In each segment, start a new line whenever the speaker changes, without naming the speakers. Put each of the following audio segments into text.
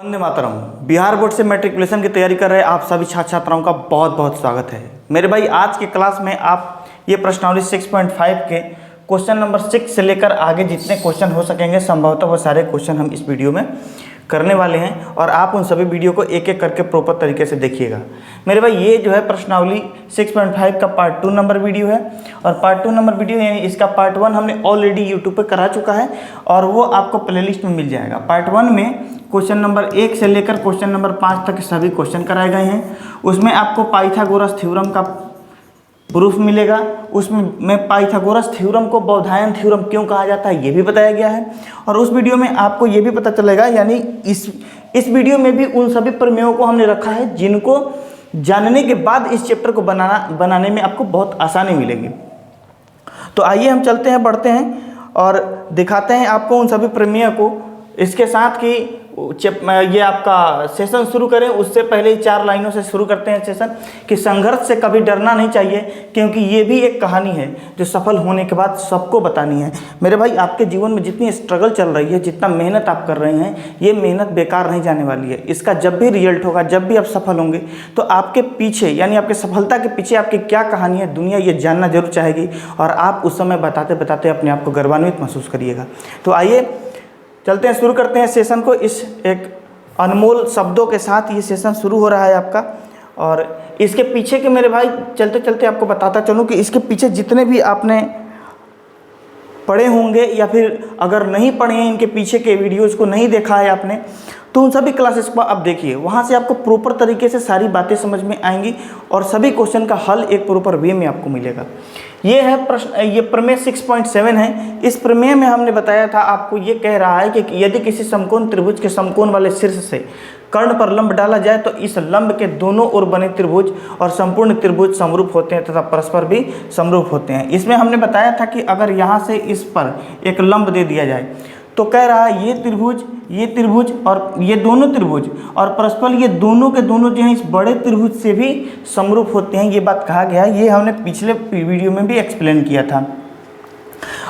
Vande Mataram. Bihar board से matriculation की तैयारी कर रहे आप सभी छात्र छात्राओं का बहुत बहुत स्वागत है। मेरे भाई, आज के क्लास में आप ये प्रश्नावली 6.5 के क्वेश्चन नंबर 6 से लेकर आगे जितने क्वेश्चन हो सकेंगे संभवतः वो सारे क्वेश्चन हम इस वीडियो में करने वाले हैं और आप उन सभी वीडियो को एक एक करके प्रॉपर तरीके से देखिएगा। मेरे भाई, ये जो है प्रश्नावली 6.5 का पार्ट 2 नंबर वीडियो है और पार्ट 2 नंबर वीडियो यानी इसका पार्ट 1 हमने ऑलरेडी यूट्यूब पे करा चुका है और वो आपको प्लेलिस्ट में मिल जाएगा। पार्ट 1 में क्वेश्चन नंबर 1 से लेकर क्वेश्चन नंबर 5 तक सभी क्वेश्चन कराए गए हैं। उसमें आपको पाइथागोरस थ्योरम का प्रूफ मिलेगा। उसमें पाइथागोरस थ्योरम को बौधायन थ्योरम क्यों कहा जाता है ये भी बताया गया है और उस वीडियो में आपको ये भी पता चलेगा, यानी इस वीडियो में भी उन सभी प्रमेयों को हमने रखा है जिनको जानने के बाद इस चैप्टर को बनाने में आपको बहुत आसानी मिलेगी। तो आइए हम चलते हैं, बढ़ते हैं और दिखाते हैं आपको उन सभी प्रमेयों को। इसके साथ कि ये आपका सेशन शुरू करें उससे पहले ही 4 लाइनों से शुरू करते हैं सेशन कि संघर्ष से कभी डरना नहीं चाहिए, क्योंकि ये भी एक कहानी है जो सफल होने के बाद सबको बतानी है। मेरे भाई, आपके जीवन में जितनी स्ट्रगल चल रही है, जितना मेहनत आप कर रहे हैं, ये मेहनत बेकार नहीं जाने वाली है। इसका जब भी रिजल्ट होगा, जब भी आप सफल होंगे, तो आपके पीछे यानी आपके सफलता के पीछे आपकी क्या कहानी है, दुनिया ये जानना जरूर चाहेगी और आप उस समय बताते बताते अपने आप को गर्वान्वित महसूस करिएगा। तो आइए चलते हैं, शुरू करते हैं सेशन को। इस एक अनमोल शब्दों के साथ ये सेशन शुरू हो रहा है आपका। और इसके पीछे के मेरे भाई, चलते चलते आपको बताता चलूँ कि इसके पीछे जितने भी आपने पढ़े होंगे या फिर अगर नहीं पढ़े हैं, इनके पीछे के वीडियोज़ को नहीं देखा है आपने, तो उन सभी क्लासेस को आप देखिए। वहाँ से आपको प्रॉपर तरीके से सारी बातें समझ में आएंगी और सभी क्वेश्चन का हल एक प्रॉपर वे में आपको मिलेगा। ये है प्रश्न, ये प्रमेय 6.7 है। इस प्रमेय में हमने बताया था आपको, ये कह रहा है कि यदि किसी समकोण त्रिभुज के समकोण वाले शीर्ष से कर्ण पर लंब डाला जाए तो इस लंब के दोनों ओर बने त्रिभुज और संपूर्ण त्रिभुज समरूप होते हैं तथा परस्पर भी समरूप होते हैं। इसमें हमने बताया था कि अगर यहाँ से इस पर एक लंब दे दिया जाए तो कह रहा है ये त्रिभुज और ये दोनों त्रिभुज और परस्पर ये दोनों के दोनों जो हैं इस बड़े त्रिभुज से भी समरूप होते हैं। ये बात कहा गया है, ये हमने पिछले वीडियो में भी एक्सप्लेन किया था।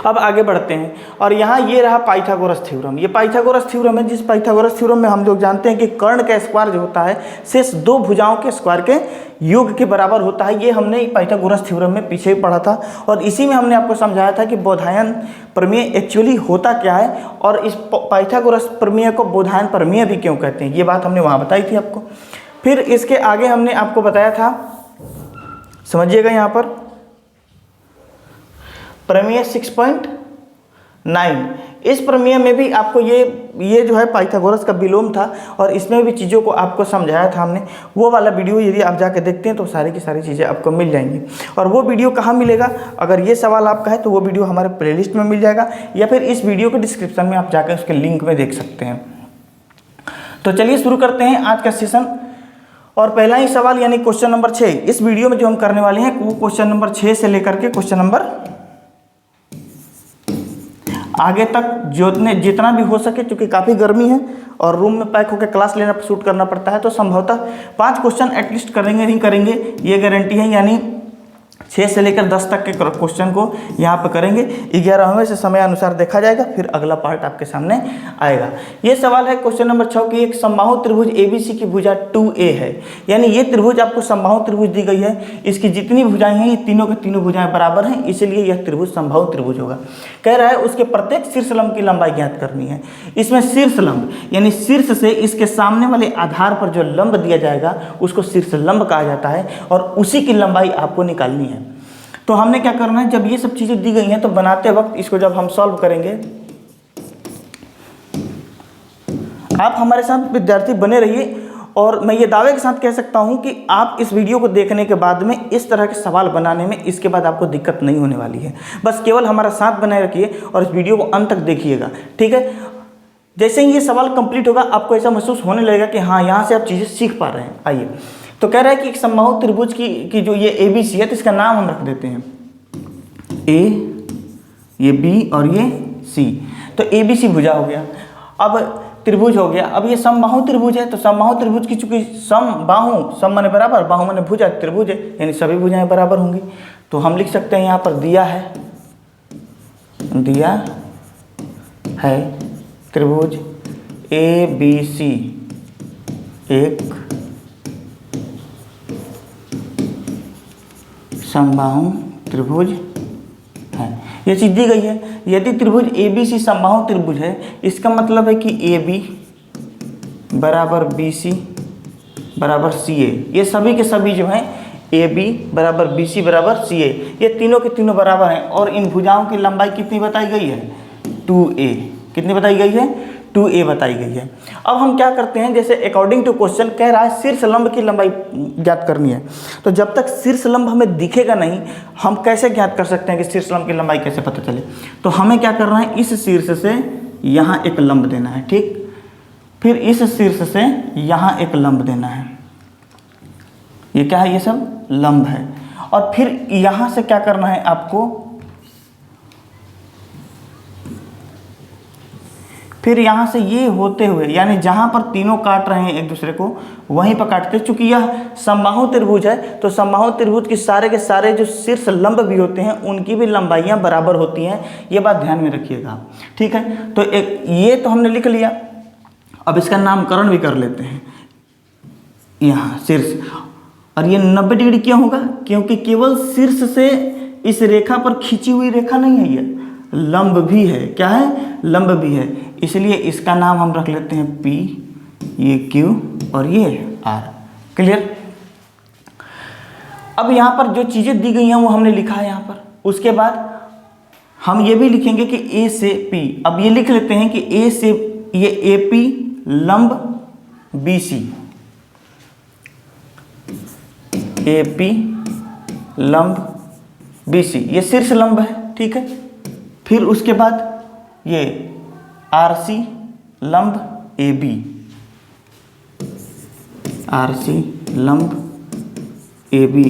अब आगे बढ़ते हैं और यहाँ ये रहा पाइथागोरस थ्योरम। ये पाइथागोरस थ्योरम है, जिस पाइथागोरस थ्योरम में हम लोग जानते हैं कि कर्ण का स्क्वायर जो होता है शेष 2 भुजाओं के स्क्वायर के योग के बराबर होता है। ये हमने पाइथागोरस थ्योरम में पीछे ही पढ़ा था और इसी में हमने आपको समझाया था कि बौधायन प्रमेय एक्चुअली होता क्या है और इस पाइथागोरस प्रमेय को बौधायन प्रमेय भी क्यों कहते हैं, ये बात हमने वहाँ बताई थी आपको। फिर इसके आगे हमने आपको बताया था, समझिएगा यहाँ पर प्रमेय 6.9। इस प्रमेय में भी आपको ये जो है पाइथागोरस का विलोम था और इसमें भी चीज़ों को आपको समझाया था हमने। वो वाला वीडियो यदि आप जाके देखते हैं तो सारी की सारी चीज़ें आपको मिल जाएंगी। और वो वीडियो कहाँ मिलेगा, अगर ये सवाल आपका है तो वो वीडियो हमारे प्लेलिस्ट में मिल जाएगा या फिर इस वीडियो के डिस्क्रिप्शन में आप जाकर उसके लिंक में देख सकते हैं। तो चलिए शुरू करते हैं आज का सेशन। और पहला ही सवाल यानी क्वेश्चन नंबर 6 इस वीडियो में जो हम करने वाले हैं वो क्वेश्चन नंबर 6 से लेकर के क्वेश्चन नंबर आगे तक जितना भी हो सके, क्योंकि काफ़ी गर्मी है और रूम में पैक होकर क्लास लेना शूट करना पड़ता है, तो संभवतः 5 क्वेश्चन एटलीस्ट करेंगे ही करेंगे, ये गारंटी है। यानी 6 से लेकर 10 तक के क्वेश्चन को यहाँ पर करेंगे। 11वें से समय अनुसार देखा जाएगा, फिर अगला पार्ट आपके सामने आएगा। ये सवाल है क्वेश्चन नंबर 6 की, एक समबाहु त्रिभुज ABC की भुजा 2A है। यानी ये त्रिभुज आपको समबाहु त्रिभुज दी गई है, इसकी जितनी भुजाएं हैं ये तीनों के तीनों भुजाएं बराबर हैं, इसलिए यह त्रिभुज समबाहु त्रिभुज होगा। कह रहा है उसके प्रत्येक शीर्ष लंब की लंबाई ज्ञात करनी है। इसमें शीर्ष लंब यानी शीर्ष से इसके सामने वाले आधार पर जो लंब दिया जाएगा उसको शीर्ष लंब कहा जाता है और उसी की लंबाई आपको निकालनी है। तो हमने क्या करना है, जब ये सब चीज़ें दी गई हैं तो बनाते वक्त इसको जब हम सॉल्व करेंगे, आप हमारे साथ विद्यार्थी बने रहिए और मैं ये दावे के साथ कह सकता हूँ कि आप इस वीडियो को देखने के बाद में इस तरह के सवाल बनाने में इसके बाद आपको दिक्कत नहीं होने वाली है। बस केवल हमारा साथ बनाए रखिए और इस वीडियो को अंत तक देखिएगा, ठीक है। जैसे ही ये सवाल कंप्लीट होगा आपको ऐसा महसूस होने लगेगा कि हाँ, यहाँ से आप चीज़ें सीख पा रहे हैं। आइए, तो कह रहा है कि एक समबाहु त्रिभुज की जो ये ABC है तो इसका नाम हम रख देते हैं A, ये B और ये C। तो ABC भुजा हो गया, अब त्रिभुज हो गया। अब ये समबाहु त्रिभुज है तो समबाहु त्रिभुज की चूंकि सम माने बराबर, बाहु माने भुजा, त्रिभुज है यानी सभी भुजाएं बराबर होंगी। तो हम लिख सकते हैं यहाँ पर दिया है त्रिभुज ABC एक समबाहु त्रिभुज है। ये चीज दी गई है। यदि त्रिभुज ABC समबाहु त्रिभुज है, इसका मतलब है कि AB बराबर BC बराबर CA, ये सभी के सभी जो हैं AB बराबर BC बराबर CA, ये तीनों के तीनों बराबर हैं। और इन भुजाओं की लंबाई कितनी बताई गई है? 2A। कितनी बताई गई है? 2A बताई गई है। अब हम क्या करते हैं, जैसे अकॉर्डिंग टू क्वेश्चन कह रहा है शीर्ष लंब की लंबाई ज्ञात करनी है, तो जब तक शीर्ष लंब हमें दिखेगा नहीं, हम कैसे ज्ञात कर सकते हैं कि शीर्ष लंब की लंबाई कैसे पता चले? तो हमें क्या करना है, इस शीर्ष से यहाँ एक लंब देना है, ठीक। फिर इस शीर्ष से यहाँ एक लंब देना है। ये क्या है? ये सब लंब है। और फिर यहाँ से क्या करना है आपको, फिर यहाँ से ये होते हुए, यानी जहाँ पर तीनों काट रहे हैं एक दूसरे को, वहीं पर काटते। चूंकि यह समबाहु त्रिभुज है, तो समबाहु त्रिभुज के सारे जो शीर्ष लंब भी होते हैं उनकी भी लंबाइयाँ बराबर होती हैं। ये बात ध्यान में रखिएगा, ठीक है। तो एक ये तो हमने लिख लिया। अब इसका नामकरण भी कर लेते हैं। यहाँ शीर्ष, और ये 90 डिग्री क्यों होगा? क्योंकि केवल शीर्ष से इस रेखा पर खींची हुई रेखा नहीं है, ये लंब भी है। क्या है? लंब भी है। इसलिए इसका नाम हम रख लेते हैं P, ये Q और ये R। क्लियर? अब यहाँ पर जो चीज़ें दी गई हैं वो हमने लिखा है यहाँ पर। उसके बाद हम ये भी लिखेंगे कि A से P। अब ये लिख लेते हैं कि A से ये AP लंब BC, AP लंब BC, ये शीर्ष लंब है, ठीक है। फिर उसके बाद ये RC लंब AB, RC लंब AB,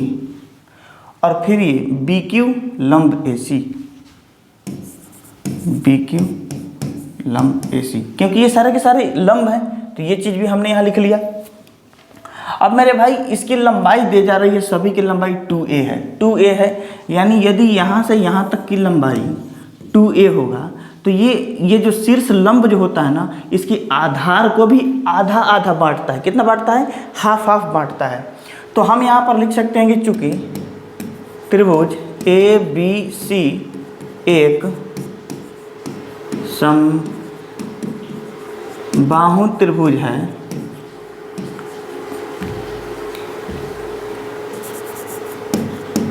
और फिर ये BQ लंब AC, BQ लंब AC। क्योंकि ये सारे के सारे लंब हैं, तो ये चीज़ भी हमने यहाँ लिख लिया। अब मेरे भाई इसकी लंबाई दे जा रही है, सभी की लंबाई 2A है। 2A है, यानी यदि यहाँ से यहाँ तक की लंबाई 2A होगा, तो ये जो शीर्ष लंब जो होता है ना, इसकी आधार को भी आधा आधा बांटता है। कितना बांटता है? हाफ हाफ बांटता है। तो हम यहाँ पर लिख सकते हैं कि चूंकि त्रिभुज ABC एक समबाहु त्रिभुज है,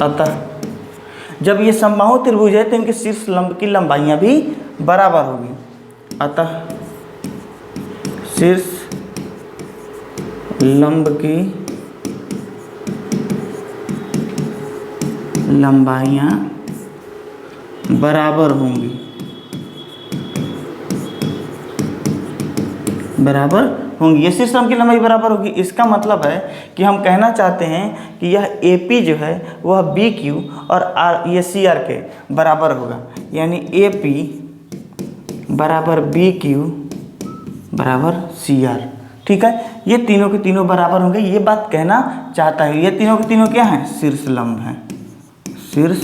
अतः जब ये समबाहु त्रिभुज है तो इनके शीर्ष लंब की लंबाइयाँ भी बराबर होगी। अतः शीर्ष लंब की लंबाइयाँ बराबर होंगी, बराबर होंगी। ये शीर्ष लंब की लंबाई बराबर होगी। इसका मतलब है कि हम कहना चाहते हैं कि यह AP जो है वह BQ और ये CR के बराबर होगा, यानी AP बराबर BQ बराबर CR, ठीक है। ये तीनों के तीनों बराबर होंगे, ये बात कहना चाहता है। ये तीनों के तीनों क्या हैं? शीर्ष लंब हैं, शीर्ष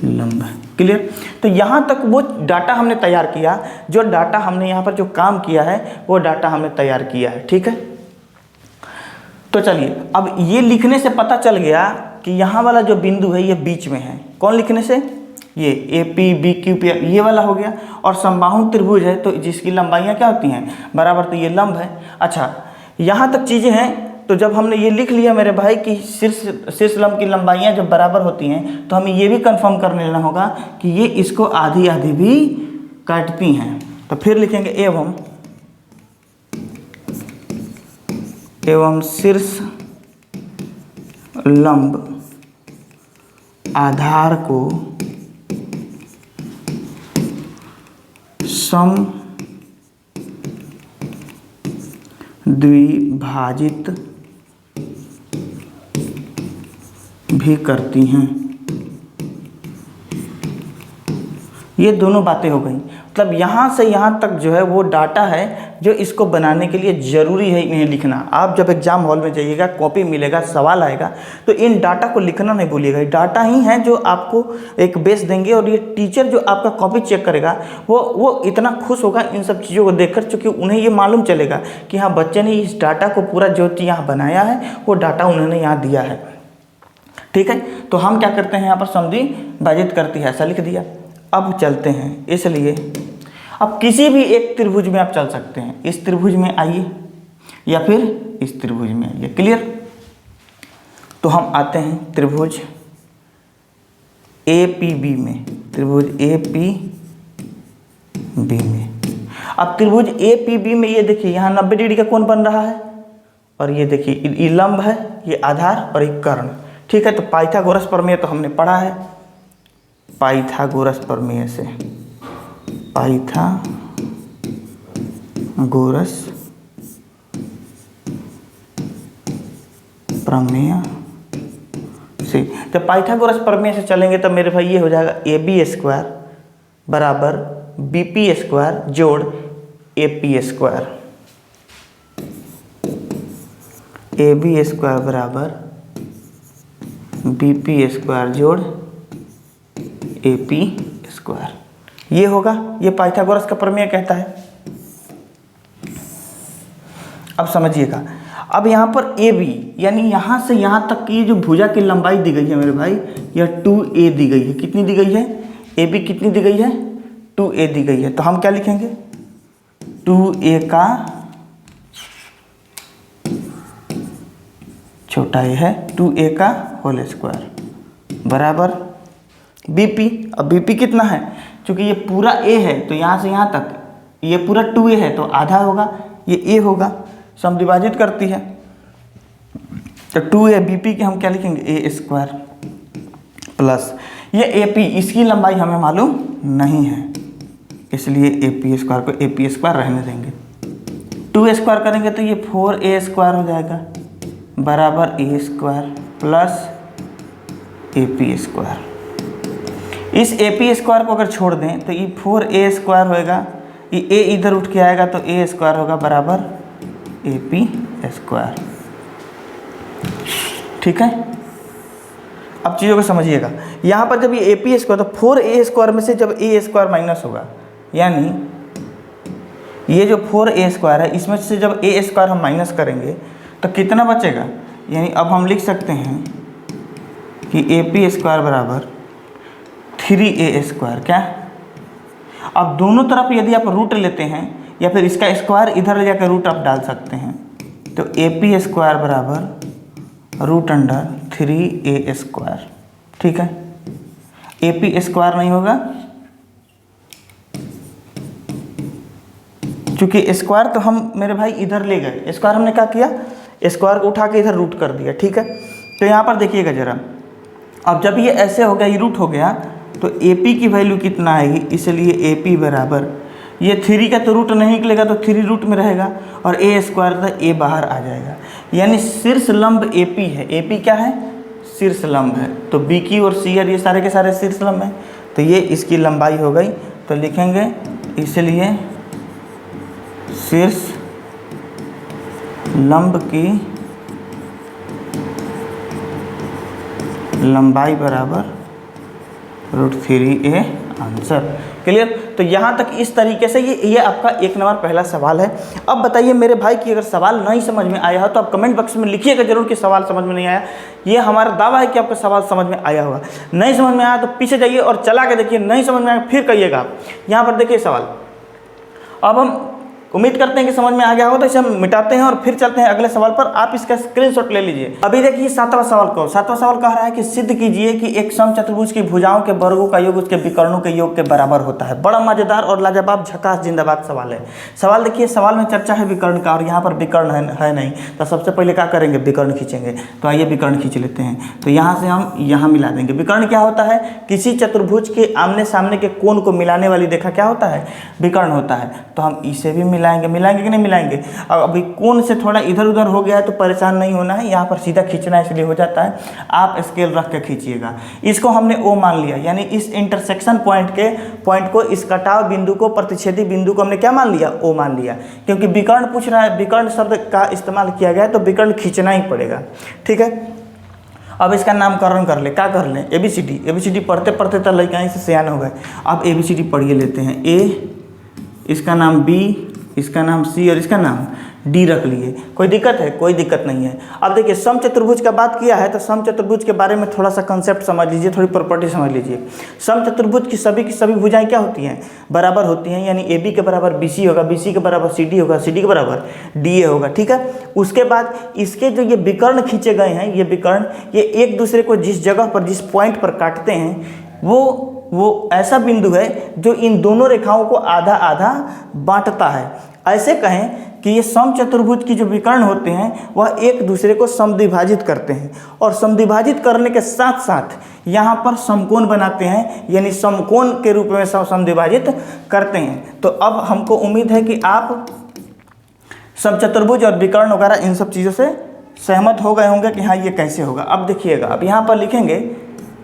लंब है। क्लियर? तो यहाँ तक वो डाटा हमने तैयार किया, जो डाटा हमने यहाँ पर जो काम किया है वो डाटा हमने तैयार किया है, ठीक है। तो चलिए, अब ये लिखने से पता चल गया कि यहाँ वाला जो बिंदु है ये बीच में है। कौन लिखने से? ये AP BQ पे ये वाला हो गया। और समबाहु त्रिभुज है तो जिसकी लंबाइयाँ क्या होती हैं? बराबर, तो ये लंब है। अच्छा, यहाँ तक चीज़ें हैं। तो जब हमने ये लिख लिया मेरे भाई कि शीर्ष लंब की लंबाइयाँ जब बराबर होती हैं, तो हमें ये भी कंफर्म कर लेना होगा कि ये इसको आधी आधी भी काटती हैं। तो फिर लिखेंगे एवं शीर्ष लंब आधार को सम द्विभाजित भी करती हैं। ये दोनों बातें हो गई। मतलब यहाँ से यहाँ तक जो है वो डाटा है जो इसको बनाने के लिए ज़रूरी है इन्हें लिखना। आप जब एग्जाम हॉल में जाइएगा, कॉपी मिलेगा, सवाल आएगा, तो इन डाटा को लिखना नहीं भूलिएगा। ये डाटा ही है जो आपको एक बेस देंगे, और ये टीचर जो आपका कॉपी चेक करेगा वो इतना खुश होगा इन सब चीज़ों को देखकर, चूँकि उन्हें ये मालूम चलेगा कि हाँ बच्चे ने इस डाटा को पूरा जो यहाँ बनाया है वो डाटा उन्होंने यहाँ दिया है। ठीक है, तो हम क्या करते हैं यहाँ पर समझी बाजित करती है, ऐसा लिख दिया। अब चलते हैं, इसलिए अब किसी भी एक त्रिभुज में आप चल सकते हैं। इस त्रिभुज में आइए या फिर इस त्रिभुज में आइए। क्लियर? तो हम आते हैं त्रिभुज APB में, त्रिभुज APB में। अब त्रिभुज APB में ये देखिए यहाँ 90 डिग्री का कोण बन रहा है, और ये देखिए ये लंब है, ये आधार और एक कर्ण। ठीक है, तो पाइथागोरस प्रमेय तो हमने पढ़ा है, पाइथागोरस प्रमेय से, पाइथागोरस प्रमेय से, जब पाइथागोरस प्रमेय से चलेंगे तो मेरे भाई ये हो जाएगा AB स्क्वायर बराबर BP स्क्वायर जोड़ AP स्क्वायर। AB स्क्वायर बराबर BP स्क्वायर जोड़ AP स्क्वायर, ये होगा, ये पाइथागोरस का प्रमेय कहता है। अब समझिएगा, अब यहाँ पर AB यानी यहाँ से यहाँ तक की जो भुजा की लंबाई दी गई है मेरे भाई, यह 2a दी गई है। कितनी दी गई है? AB कितनी दी गई है? 2a दी गई है। तो हम क्या लिखेंगे? 2a का छोटा a है, 2a का होल स्क्वायर बराबर BP। अब BP कितना है? क्योंकि ये पूरा a है तो यहाँ से यहाँ तक ये पूरा 2a है तो आधा होगा, ये a होगा, समविभाजित करती है। तो 2a BP के हम क्या लिखेंगे? a स्क्वायर प्लस ये AP, इसकी लंबाई हमें मालूम नहीं है, इसलिए AP स्क्वायर को AP स्क्वायर रहने देंगे। 2a स्क्वायर करेंगे तो ये 4a स्क्वायर हो जाएगा बराबर a square plus AP square. इस AP स्क्वायर को अगर छोड़ दें तो ये 4a स्क्वायर होएगा, ये a इधर उठ के आएगा तो a स्क्वायर होगा बराबर AP स्क्वायर। ठीक है, अब चीज़ों को समझिएगा। यहाँ पर जब ये AP स्क्वायर, तो 4a स्क्वायर में से जब a स्क्वायर माइनस होगा, यानी ये जो 4a स्क्वायर है इसमें से जब a स्क्वायर हम माइनस करेंगे तो कितना बचेगा? यानी अब हम लिख सकते हैं कि AP स्क्वायर बराबर 3a स्क्वायर। क्या? अब दोनों तरफ यदि आप रूट लेते हैं या फिर इसका स्क्वायर इधर ले जाकर रूट आप डाल सकते हैं, तो AP स्क्वायर बराबर रूट अंडर 3a स्क्वायर। ठीक है, AP स्क्वायर नहीं होगा क्योंकि स्क्वायर तो हम मेरे भाई इधर ले गए, स्क्वायर हमने क्या किया? स्क्वायर को उठा के इधर रूट कर दिया। ठीक है, तो यहाँ पर देखिएगा जरा, अब जब ये ऐसे हो गया, ये रूट हो गया, तो AP की वैल्यू कितना आएगी? इसलिए AP बराबर ये 3 का तो रूट नहीं निकलेगा तो 3 रूट में रहेगा, और a स्क्वायर था a बाहर आ जाएगा, यानी शीर्ष लंब AP है। AP क्या है? शीर्ष लंब है। तो BQ और CR ये सारे के सारे शीर्ष लंब हैं, तो ये इसकी लंबाई हो गई। तो लिखेंगे इसलिए शीर्ष लंब की लंबाई बराबर √3a आंसर। क्लियर? तो यहाँ तक इस तरीके से ये आपका 1 नंबर पहला सवाल है। अब बताइए मेरे भाई कि अगर सवाल नहीं समझ में आया हो तो आप कमेंट बॉक्स में लिखिएगा जरूर कि सवाल समझ में नहीं आया। ये हमारा दावा है कि आपका सवाल समझ में आया होगा। नहीं समझ में आया तो पीछे जाइए और चला के देखिए, नहीं समझ में आया फिर कहिएगा आप। यहाँ पर देखिए सवाल, अब हम उम्मीद करते हैं कि समझ में आ गया होगा, तो इसे हम मिटाते हैं और फिर चलते हैं अगले सवाल पर। आप इसका स्क्रीनशॉट ले लीजिए। अभी देखिए 7वां सवाल को, 7वां सवाल कह रहा है कि सिद्ध कीजिए कि एक समचतुर्भुज की भुजाओं के वर्गों का योग उसके विकर्णों के योग के बराबर होता है। बड़ा मजेदार और लाजवाब झकास जिंदाबाद सवाल है। सवाल देखिए, सवाल में चर्चा है विकर्ण का, और यहाँ पर विकर्ण है नहीं, तो सबसे पहले क्या करेंगे? विकर्ण खींचेंगे। तो आइए विकर्ण खींच लेते हैं। तो यहाँ से हम यहाँ मिला देंगे। विकर्ण क्या होता है? किसी चतुर्भुज के आमने सामने के कोण को मिलाने वाली रेखा क्या होता है? विकर्ण होता है। तो हम इसे भी मिला मिलाएंगे कि नहीं मिलाएंगे। अब अभी कोण से थोड़ा इधर उधर हो गया है तो परेशान नहीं होना है, यहाँ पर सीधा खींचना इसलिए हो जाता है, आप स्केल रख के खींचिएगा। इसको हमने O मान लिया, यानी इस इंटरसेक्शन पॉइंट को, इस कटाव बिंदु को, प्रतिच्छेदी बिंदु को हमने क्या मान लिया, O मान लिया। क्योंकि विकर्ण पूछ रहा है, विकर्ण शब्द का इस्तेमाल किया गया है तो विकर्ण खींचना ही पड़ेगा। ठीक है, अब इसका नामकरण कर ले, क्या कर लें, ABCD पढ़ते पढ़ते तो लड़का से सियान हो गए। अब ABCD पढ़िए लेते हैं, A, इसका नाम B, इसका नाम C और इसका नाम D रख लिए। कोई दिक्कत है? कोई दिक्कत नहीं है। अब देखिए समचतुर्भुज का बात किया है तो समचतुर्भुज के बारे में थोड़ा सा कंसेप्ट समझ लीजिए, थोड़ी प्रॉपर्टी समझ लीजिए। समचतुर्भुज की सभी भुजाएं क्या होती हैं, बराबर होती हैं, यानी AB के बराबर BC होगा, BC के बराबर CD होगा, CD के बराबर DA होगा। ठीक है, उसके बाद इसके जो ये विकर्ण खींचे गए हैं, ये विकर्ण ये एक दूसरे को जिस जगह पर, जिस पॉइंट पर काटते हैं, वो ऐसा बिंदु है जो इन दोनों रेखाओं को आधा आधा बांटता है। ऐसे कहें कि ये समचतुर्भुज की जो विकर्ण होते हैं वह एक दूसरे को समद्विभाजित करते हैं, और समद्विभाजित करने के साथ साथ यहाँ पर समकोण बनाते हैं, यानी समकोण के रूप में समद्विभाजित करते हैं। तो अब हमको उम्मीद है कि आप समचतुर्भुज और विकर्ण वगैरह इन सब चीज़ों से सहमत हो गए होंगे कि हाँ ये कैसे होगा। अब देखिएगा, अब यहाँ पर लिखेंगे,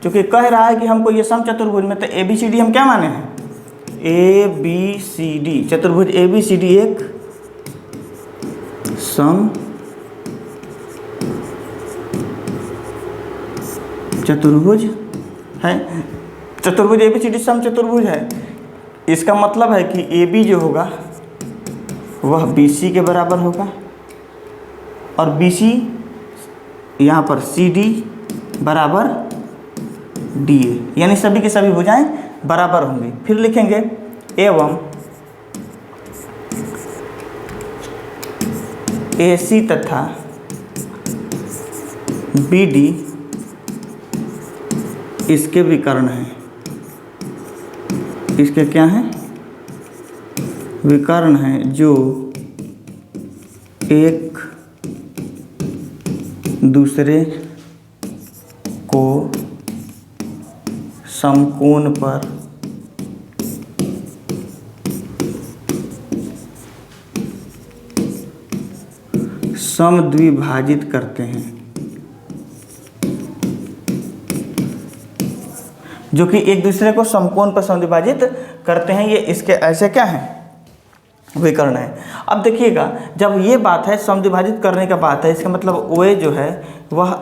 क्योंकि कह रहा है कि हमको ये समचतुर्भुज में, तो ABCD हम क्या माने हैं, ABCD चतुर्भुज ABCD एक सम चतुर्भुज है। चतुर्भुज ABCD सम चतुर्भुज है। इसका मतलब है कि AB जो होगा वह BC के बराबर होगा, और BC यहाँ पर CD बराबर DA, यानी सभी की सभी भुजाएं बराबर होंगी। फिर लिखेंगे एवं AC तथा BD इसके विकर्ण हैं। इसके क्या हैं, विकर्ण हैं, जो एक दूसरे को समकोण पर समद्विभाजित करते हैं, जो कि एक दूसरे को समकोण पर समद्विभाजित करते हैं। ये इसके ऐसे क्या हैं, विकर्ण है। अब देखिएगा, जब ये बात है समद्विभाजित करने का बात है, इसका मतलब OA जो है वह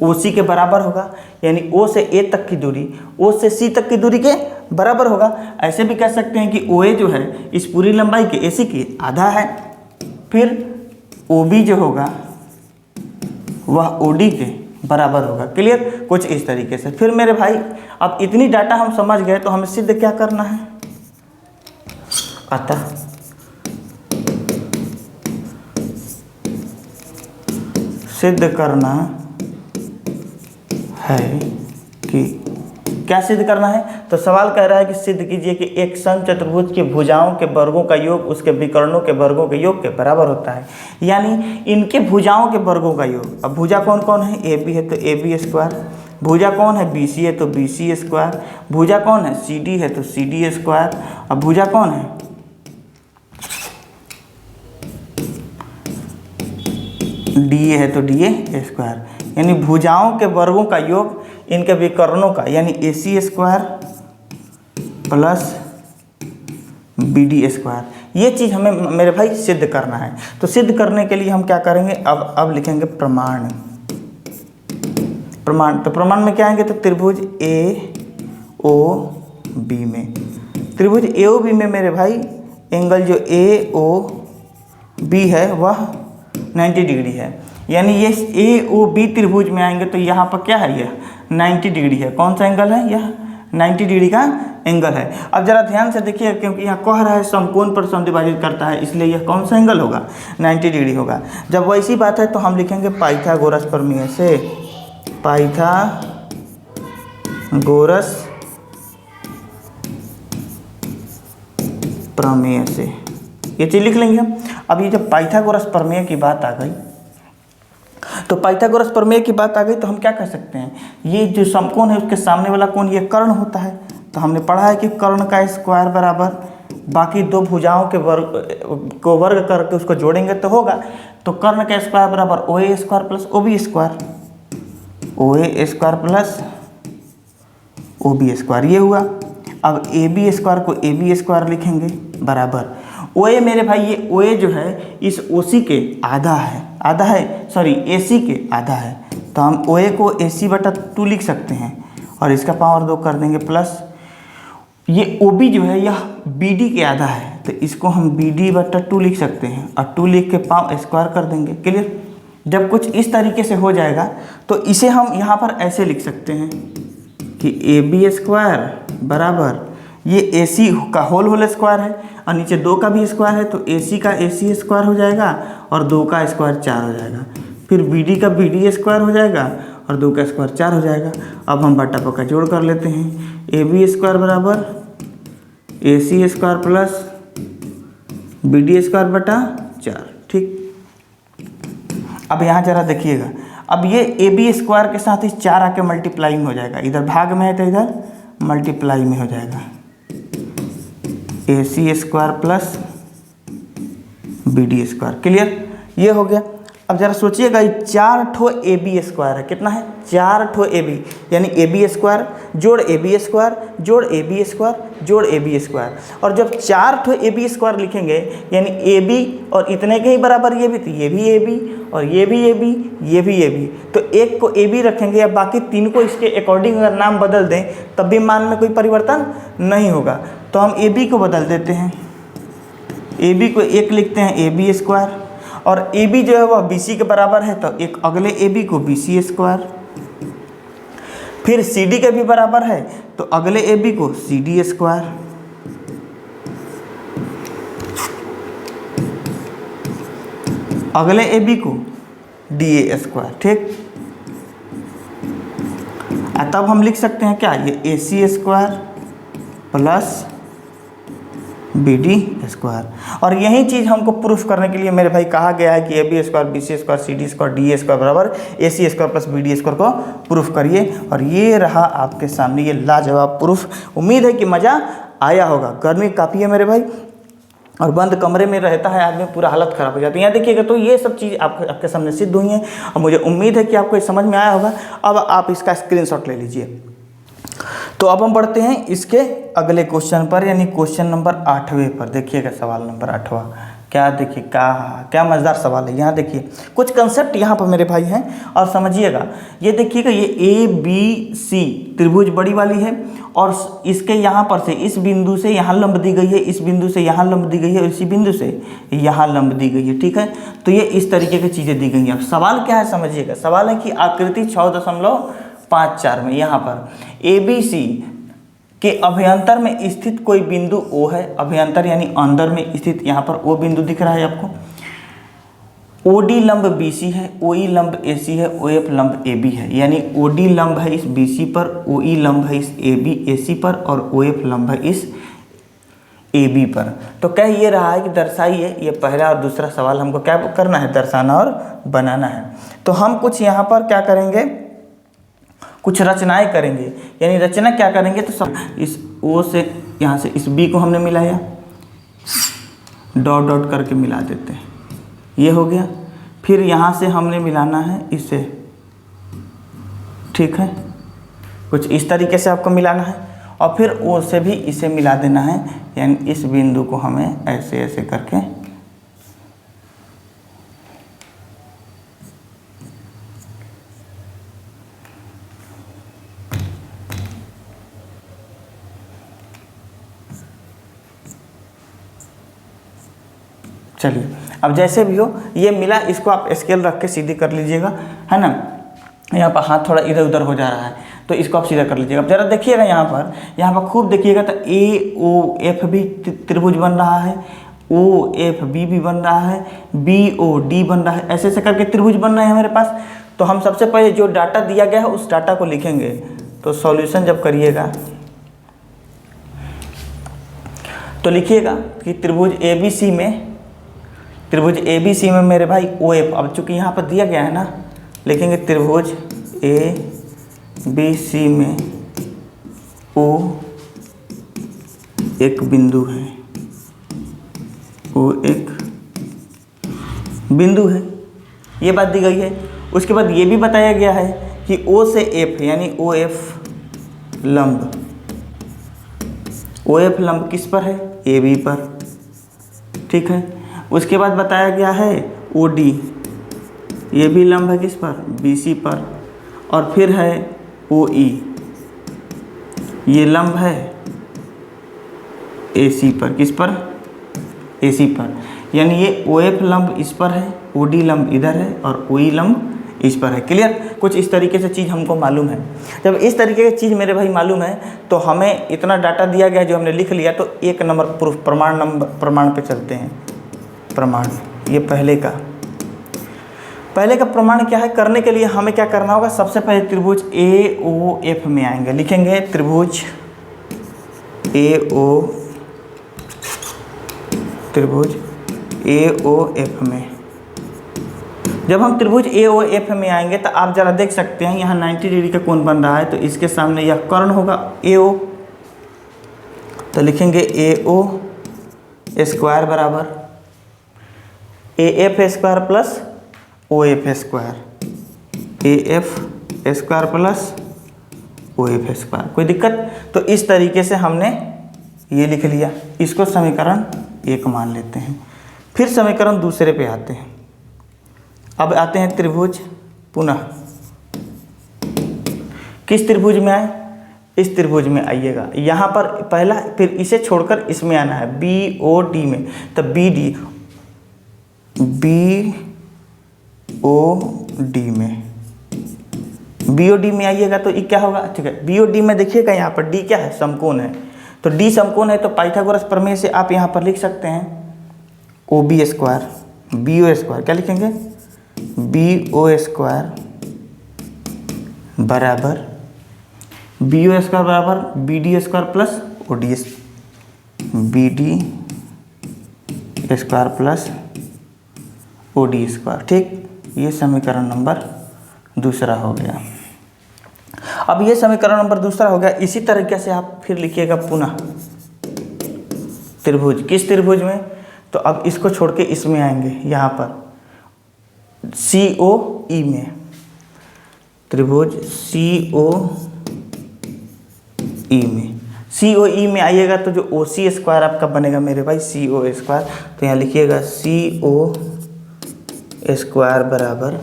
OC के बराबर होगा, यानी O से A तक की दूरी O से C तक की दूरी के बराबर होगा। ऐसे भी कह सकते हैं कि OA जो है इस पूरी लंबाई के AC की आधा है। फिर OB जो होगा वह OD के बराबर होगा। क्लियर, कुछ इस तरीके से। फिर मेरे भाई, अब इतनी डाटा हम समझ गए तो हमें सिद्ध क्या करना है, अतः सिद्ध करना है कि, क्या सिद्ध करना है, तो सवाल कह रहा है कि सिद्ध कीजिए कि एक समचतुर्भुज की भुजाओं के वर्गों का योग उसके विकर्णों के वर्गों के योग के बराबर होता है। यानी इनके भुजाओं के वर्गों का योग, अब भुजा कौन कौन है, AB है तो AB स्क्वायर, भुजा कौन है, BC है तो BC स्क्वायर, भुजा कौन है, CD है तो CD स्क्वायर, अब भुजा कौन है, DA है तो DA स्क्वायर। यानी भुजाओं के वर्गों का योग इनके विकर्णों का, यानी AC square plus BD square. ये चीज़ हमें मेरे भाई सिद्ध करना है। तो सिद्ध करने के लिए हम क्या करेंगे, अब लिखेंगे प्रमाण। तो प्रमाण में क्या आएंगे, तो त्रिभुज AOB में, त्रिभुज AOB में मेरे भाई एंगल जो AOB है वह 90 डिग्री है। यानी ये AOB त्रिभुज में आएंगे तो यहाँ पर क्या है, यह 90 डिग्री है। कौन सा एंगल है, यह 90 डिग्री का एंगल है। अब जरा ध्यान से देखिए, क्योंकि यहाँ कह रहा है समकोण पर समद्विभाजित करता है, इसलिए यह कौन सा एंगल होगा, 90 डिग्री होगा। जब वैसी बात है तो हम लिखेंगे पाइथागोरस प्रमेय से, पाइथागोरस प्रमेय से ये चीज़ लिख लेंगे हम। अब ये जब पाइथागोरस प्रमेय की बात आ गई, तो पाइथागोरस प्रमेय की बात आ गई तो हम क्या कह सकते हैं, ये जो समकोण है उसके सामने वाला कोण ये कर्ण होता है। तो हमने पढ़ा है कि कर्ण का स्क्वायर बराबर बाकी दो भुजाओं के वर्ग को वर्ग करके उसको जोड़ेंगे तो होगा। तो कर्ण का स्क्वायर बराबर O A square plus O B square, O A square plus O B square, ये हुआ। अब ए बी स्क्वायर को ए बी स्क्वायर लिखेंगे बराबर ओ ए, मेरे भाई ये ओ ए जो है इस ओ सी के आधा है, सॉरी ए सी के आधा है, तो हम ओ ए को ए सी बटा 2 लिख सकते हैं और इसका पावर 2 कर देंगे प्लस ये ओ बी जो है यह बी डी के आधा है, तो इसको हम बी डी बटा 2 लिख सकते हैं और 2 लिख के पावर स्क्वायर कर देंगे। क्लियर? जब कुछ इस तरीके से हो जाएगा तो इसे हम यहाँ पर ऐसे लिख सकते हैं कि ए बी स्क्वायर बराबर ये ए सी का होल स्क्वायर है और नीचे 2 का भी स्क्वायर है, तो ए सी का ए सी स्क्वायर हो जाएगा और 2 का स्क्वायर 4 हो जाएगा, फिर बी डी का बी डी स्क्वायर हो जाएगा और 2 का स्क्वायर 4 हो जाएगा। अब हम बटा पका जोड़ कर लेते हैं, ए बी स्क्वायर बराबर A C square plus B D square बटा 4। ठीक, अब यहाँ जरा देखिएगा, अब ये ए बी स्क्वायर के साथ ही 4 आके मल्टीप्लाई में हो जाएगा, इधर भाग में है तो इधर मल्टीप्लाई में हो जाएगा, A C square plus B D square. Clear? ये हो गया। अब जरा सोचिएगा, 4 ठो ए बी स्क्वायर है, कितना है? 4 ठो ए बी, यानी ए बी स्क्वायर जोड़ ए बी स्क्वायर जोड़ ए बी स्क्वायर जोड़ ए बी स्क्वायर, और जब 4 ठो ए बी स्क्वायर लिखेंगे यानी ए बी और इतने के ही बराबर ये भी, तो ये भी ए बी और ये भी ए बी, ये भी ए बी, तो एक को ए बी रखेंगे या बाकी 3 को इसके अकॉर्डिंग अगर नाम बदल दें तब भी मान में कोई परिवर्तन नहीं होगा। तो हम ए बी को बदल देते हैं, ए बी को 1 लिखते हैं ए बी स्क्वायर, और ए बी जो है वह बी सी के बराबर है, तो एक अगले ए बी को बी सी स्क्वायर, फिर सी डी के भी बराबर है तो अगले ए बी को सी डी स्क्वायर, अगले ए बी को डी ए स्क्वायर। ठीक, तब हम लिख सकते हैं क्या, ये A C square plus B D square. और यही चीज़ हमको प्रूफ करने के लिए मेरे भाई कहा गया है कि A B square B C square C D square D A square बराबर A C square plus B D square को प्रूफ करिए। और ये रहा आपके सामने ये लाजवाब प्रूफ। उम्मीद है कि मज़ा आया होगा। गर्मी काफ़ी है मेरे भाई और बंद कमरे में रहता है आदमी, पूरा हालत ख़राब हो जाती है। यहाँ देखिएगा तो ये सब चीज़ आपके सामने सिद्ध हुई हैं और मुझे उम्मीद है कि आपको समझ में आया होगा। अब आप इसका स्क्रीनशॉट ले लीजिए। तो अब हम बढ़ते हैं इसके अगले क्वेश्चन पर, यानी क्वेश्चन नंबर 8वें पर। देखिएगा सवाल नंबर 8वां क्या, देखिए क्या मज़ेदार सवाल है। यहाँ देखिए कुछ कंसेप्ट यहाँ पर मेरे भाई हैं और समझिएगा। ये देखिएगा, ये ए बी सी त्रिभुज बड़ी वाली है और इसके यहाँ पर से इस बिंदु से यहाँ लंब दी गई है, इस बिंदु से यहाँ लंब दी गई है और इसी बिंदु से यहाँ लंब दी गई है। ठीक है, तो ये इस तरीके की चीज़ें दी गई हैं। अब सवाल क्या है समझिएगा। सवाल है कि आकृति 6.54 में यहाँ पर ए बी सी के अभ्यंतर में स्थित कोई बिंदु O है। अभ्यंतर यानी अंदर में स्थित, यहाँ पर O बिंदु दिख रहा है आपको। OD लंब BC है, OE लंब AC है, OF लंब AB है। यानी OD लंब है इस BC पर, OE लंब है इस AC पर और OF लंब है इस AB पर। तो कह ये रहा है कि दर्शाइए, ये पहला और दूसरा सवाल हमको क्या करना है, दर्शाना और बनाना है। तो हम कुछ यहाँ पर क्या करेंगे, कुछ रचनाएं करेंगे। यानी रचना क्या करेंगे, तो सब इस O से यहाँ से इस B को हमने मिलाया, डॉट डॉट करके मिला देते हैं, ये हो गया। फिर यहाँ से हमने मिलाना है इसे, ठीक है, कुछ इस तरीके से आपको मिलाना है और फिर O से भी इसे मिला देना है। यानी इस बिंदु को हमें ऐसे ऐसे करके चलिए। अब जैसे भी हो ये मिला, इसको आप स्केल रख के सीधी कर लीजिएगा, है ना। यहाँ पर हाथ थोड़ा इधर उधर हो जा रहा है तो इसको आप सीधा कर लीजिएगा। अब जरा देखिएगा यहाँ पर खूब देखिएगा तो AOF भी त्रिभुज बन रहा है, OFB भी बन रहा है, BOD बन रहा है, ऐसे ऐसे करके त्रिभुज बन रहे हैं हमारे पास। तो हम सबसे पहले जो डाटा दिया गया है उस डाटा को लिखेंगे। तो सॉल्यूशन जब करिएगा तो लिखिएगा कि त्रिभुज ABC में मेरे भाई OF, अब चूंकि यहाँ पर दिया गया है ना, लिखेंगे त्रिभुज ABC में O एक बिंदु है, ओ एक बिंदु है, ये बात दी गई है। उसके बाद ये भी बताया गया है कि ओ से एफ यानी ओ एफ लंब, ओ एफ लंब किस पर है, ए बी पर, ठीक है। उसके बाद बताया गया है ओ डी, ये भी लंब है किस पर, बी सी पर। और फिर है ओ ई, ये लंब है ए सी पर, किस पर, ए सी पर। यानी ये ओ एफ लंब इस पर है, ओ डी लंब इधर है और ओ ई लंब इस पर है। क्लियर, कुछ इस तरीके से चीज़ हमको मालूम है। जब इस तरीके की चीज़ मेरे भाई मालूम है तो हमें इतना डाटा दिया गया है जो हमने लिख लिया, तो एक नंबर प्रूफ प्रमाण पे चलते हैं। प्रमाण, ये पहले का प्रमाण क्या है, करने के लिए हमें क्या करना होगा, सबसे पहले त्रिभुज ए ओ एफ में आएंगे, लिखेंगे त्रिभुज ए ओ एफ में। जब हम त्रिभुज ए ओ एफ में आएंगे तो आप जरा देख सकते हैं यहाँ 90 डिग्री का कोण बन रहा है, तो इसके सामने यह कर्ण होगा ए ओ, तो लिखेंगे ए ओ स्क्वायर बराबर A F square plus O F square, A F square plus O F square. कोई दिक्कत? तो इस तरीके से हमने ये लिख लिया, इसको समीकरण 1 मान लेते हैं। फिर समीकरण दूसरे पे आते हैं। अब आते हैं त्रिभुज, पुनः किस त्रिभुज में आए, इस त्रिभुज में आइएगा। यहाँ पर पहला, फिर इसे छोड़कर इसमें आना है बी ओ डी में, तो बी ओ डी में, बी ओ डी में आइएगा तो ये क्या होगा, ठीक है। बी ओ डी में देखिएगा यहाँ पर डी क्या है, समकोण है, तो डी समकोण है तो पाइथागोरस प्रमेय से आप यहाँ पर लिख सकते हैं O B square, B O square, क्या लिखेंगे, बी ओ स्क्वायर बराबर बी ओ स्क्वायर बराबर B D square plus O D, B D square plus O D square, ठीक। ये समीकरण नंबर दूसरा हो गया। अब ये समीकरण नंबर दूसरा हो गया। इसी तरीके से आप फिर लिखिएगा पुनः त्रिभुज, किस त्रिभुज में, तो अब इसको छोड़ के इसमें आएंगे, यहाँ पर सी ओ ई में, त्रिभुज सी ओ ई में, सी ओ ई में आइएगा तो जो ओ सी स्क्वायर आपका बनेगा मेरे भाई, सी ओ स्क्वायर, तो यहाँ लिखिएगा सी ओ स्क्वायर बराबर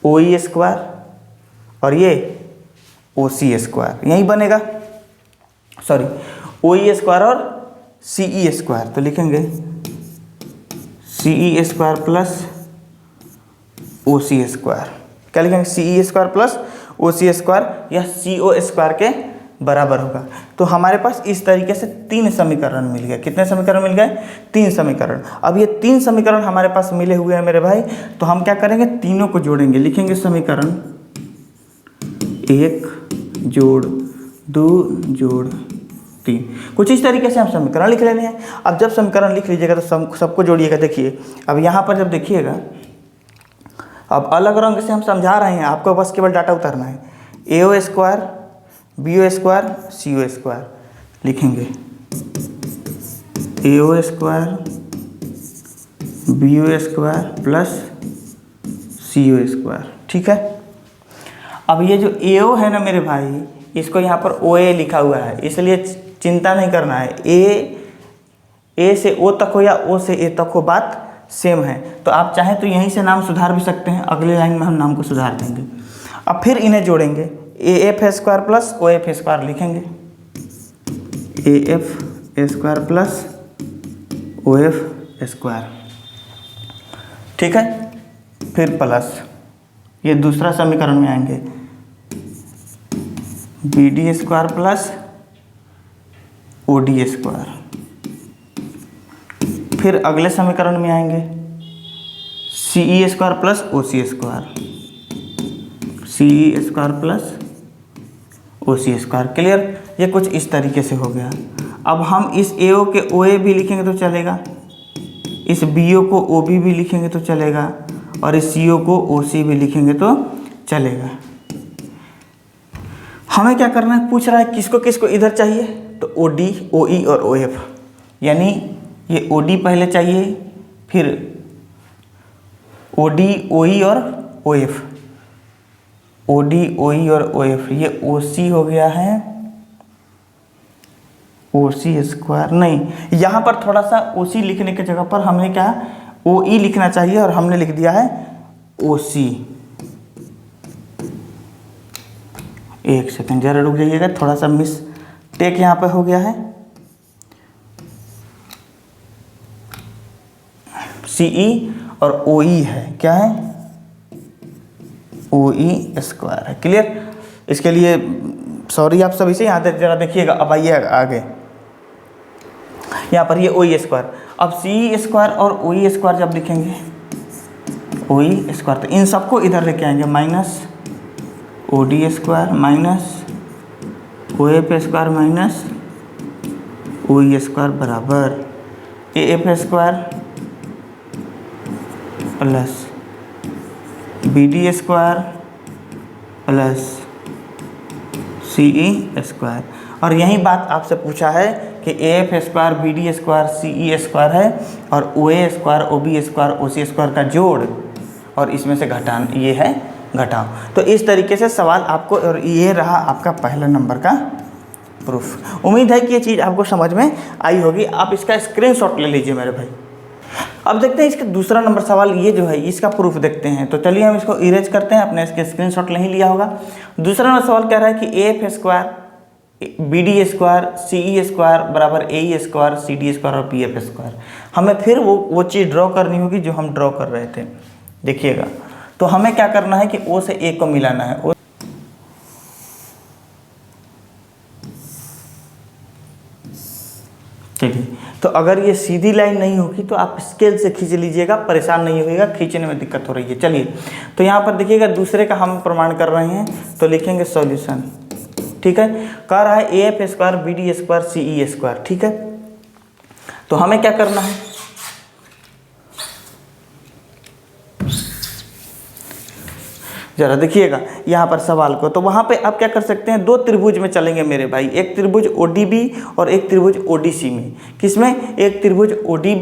ओ ई स्क्वायर और ये ओ सी स्क्वायर, यही बनेगा, सॉरी ओ ई स्क्वायर और सी ई स्क्वायर, तो लिखेंगे सी E square plus O C square, क्या लिखेंगे, सी E square plus O C square, यह सी ओ स्क्वायर के बराबर होगा। तो हमारे पास इस तरीके से 3 समीकरण मिल गए। कितने समीकरण मिल गए, 3 समीकरण। अब ये 3 समीकरण हमारे पास मिले हुए हैं मेरे भाई, तो हम क्या करेंगे, तीनों को जोड़ेंगे, लिखेंगे समीकरण 1 जोड़ 2 जोड़ 3, कुछ इस तरीके से हम समीकरण लिख लेने हैं। अब जब समीकरण लिख लीजिएगा तो सबको जोड़िएगा। देखिए अब यहाँ पर जब देखिएगा, अब अलग रंग से हम समझा रहे हैं, आपको बस केवल डाटा उतारना है। A O square B O square C O square, लिखेंगे A O square B O square plus C O square, ठीक है। अब ये जो ए ओ है ना मेरे भाई, इसको यहाँ पर ओ ए लिखा हुआ है, इसलिए चिंता नहीं करना है। ए से ओ तक हो या ओ से ए तक हो, बात सेम है। तो आप चाहें तो यहीं से नाम सुधार भी सकते हैं, अगले लाइन में हम नाम को सुधार देंगे। अब फिर इन्हें जोड़ेंगे, A F square plus O F square, लिखेंगे A F square plus O F square, ठीक है। फिर प्लस ये दूसरा समीकरण में आएंगे, B D square plus O D square. फिर अगले समीकरण में आएंगे C E square plus O C square, C E square plus O C square. Clear, ये कुछ इस तरीके से हो गया। अब हम इस ए ओ के ओ ए भी लिखेंगे तो चलेगा, इस बी ओ को ओ बी भी लिखेंगे तो चलेगा, और इस सी ओ को ओ सी भी लिखेंगे तो चलेगा। हमें क्या करना है, पूछ रहा है किसको किसको इधर चाहिए, तो ओ डी ओ ई और ओ एफ, यानी ये ओ डी पहले चाहिए, फिर ओ डी ओ ई और O F, O D O ई और ओ एफ, ये ओ सी हो गया है, ओ सी स्क्वायर नहीं, यहाँ पर थोड़ा सा ओ सी लिखने की जगह पर हमें क्या ओ ई लिखना चाहिए और हमने लिख दिया है ओ सी। एक सेकंड जरा रुक जाइएगा, थोड़ा सा मिस्टेक यहाँ पे हो गया है, सी ई और ओ ई है, क्या है ओ ई स्क्वायर है। क्लियर, इसके लिए सॉरी आप सभी से। यहाँ तक जरा देखिएगा, अब आइए आगे, यहाँ पर ये ओ ई स्क्वायर, अब सी स्क्वायर और ओ ई स्क्वायर जब लिखेंगे ओ ई स्क्वायर तो इन सबको इधर लेके आएंगे, minus O D square minus O F square minus O E square बराबर A F square plus B D square plus C E square. और यही बात आपसे पूछा है कि A F square B D square C E square है और O A square O B square O C square का जोड़ और इसमें से घटान, ये है घटाओ। तो इस तरीके से सवाल आपको, और ये रहा आपका पहला नंबर का प्रूफ। उम्मीद है कि ये चीज़ आपको समझ में आई होगी। आप इसका स्क्रीनशॉट ले लीजिए मेरे भाई। अब देखते हैं इसका दूसरा नंबर सवाल, ये जो है इसका प्रूफ देखते हैं। तो चलिए हम इसको इरेज करते हैं, अपने इसके स्क्रीनशॉट नहीं लिया होगा। दूसरा नंबर सवाल कह रहा है कि A F square B D square C E square बराबर A E square C D square और पी एफ स्क्वायर। हमें फिर वो चीज़ ड्रॉ करनी होगी जो हम ड्रॉ कर रहे थे। देखिएगा, तो हमें क्या करना है कि ओ से ए को मिलाना है। ठीक है, तो अगर ये सीधी लाइन नहीं होगी तो आप स्केल से खींच लीजिएगा, परेशान नहीं होइएगा, खींचने में दिक्कत हो रही है। चलिए, तो यहाँ पर देखिएगा दूसरे का हम प्रमाण कर रहे हैं, तो लिखेंगे सॉल्यूशन। ठीक है, कह रहा है A F square B D square C E square. ठीक है, तो हमें क्या करना है, जरा देखिएगा यहाँ पर सवाल को। तो वहाँ पे आप क्या कर सकते हैं, दो त्रिभुज में चलेंगे मेरे भाई, एक त्रिभुज ओ डी बी और एक त्रिभुज ओ डी सी में। किसमें, एक त्रिभुज O D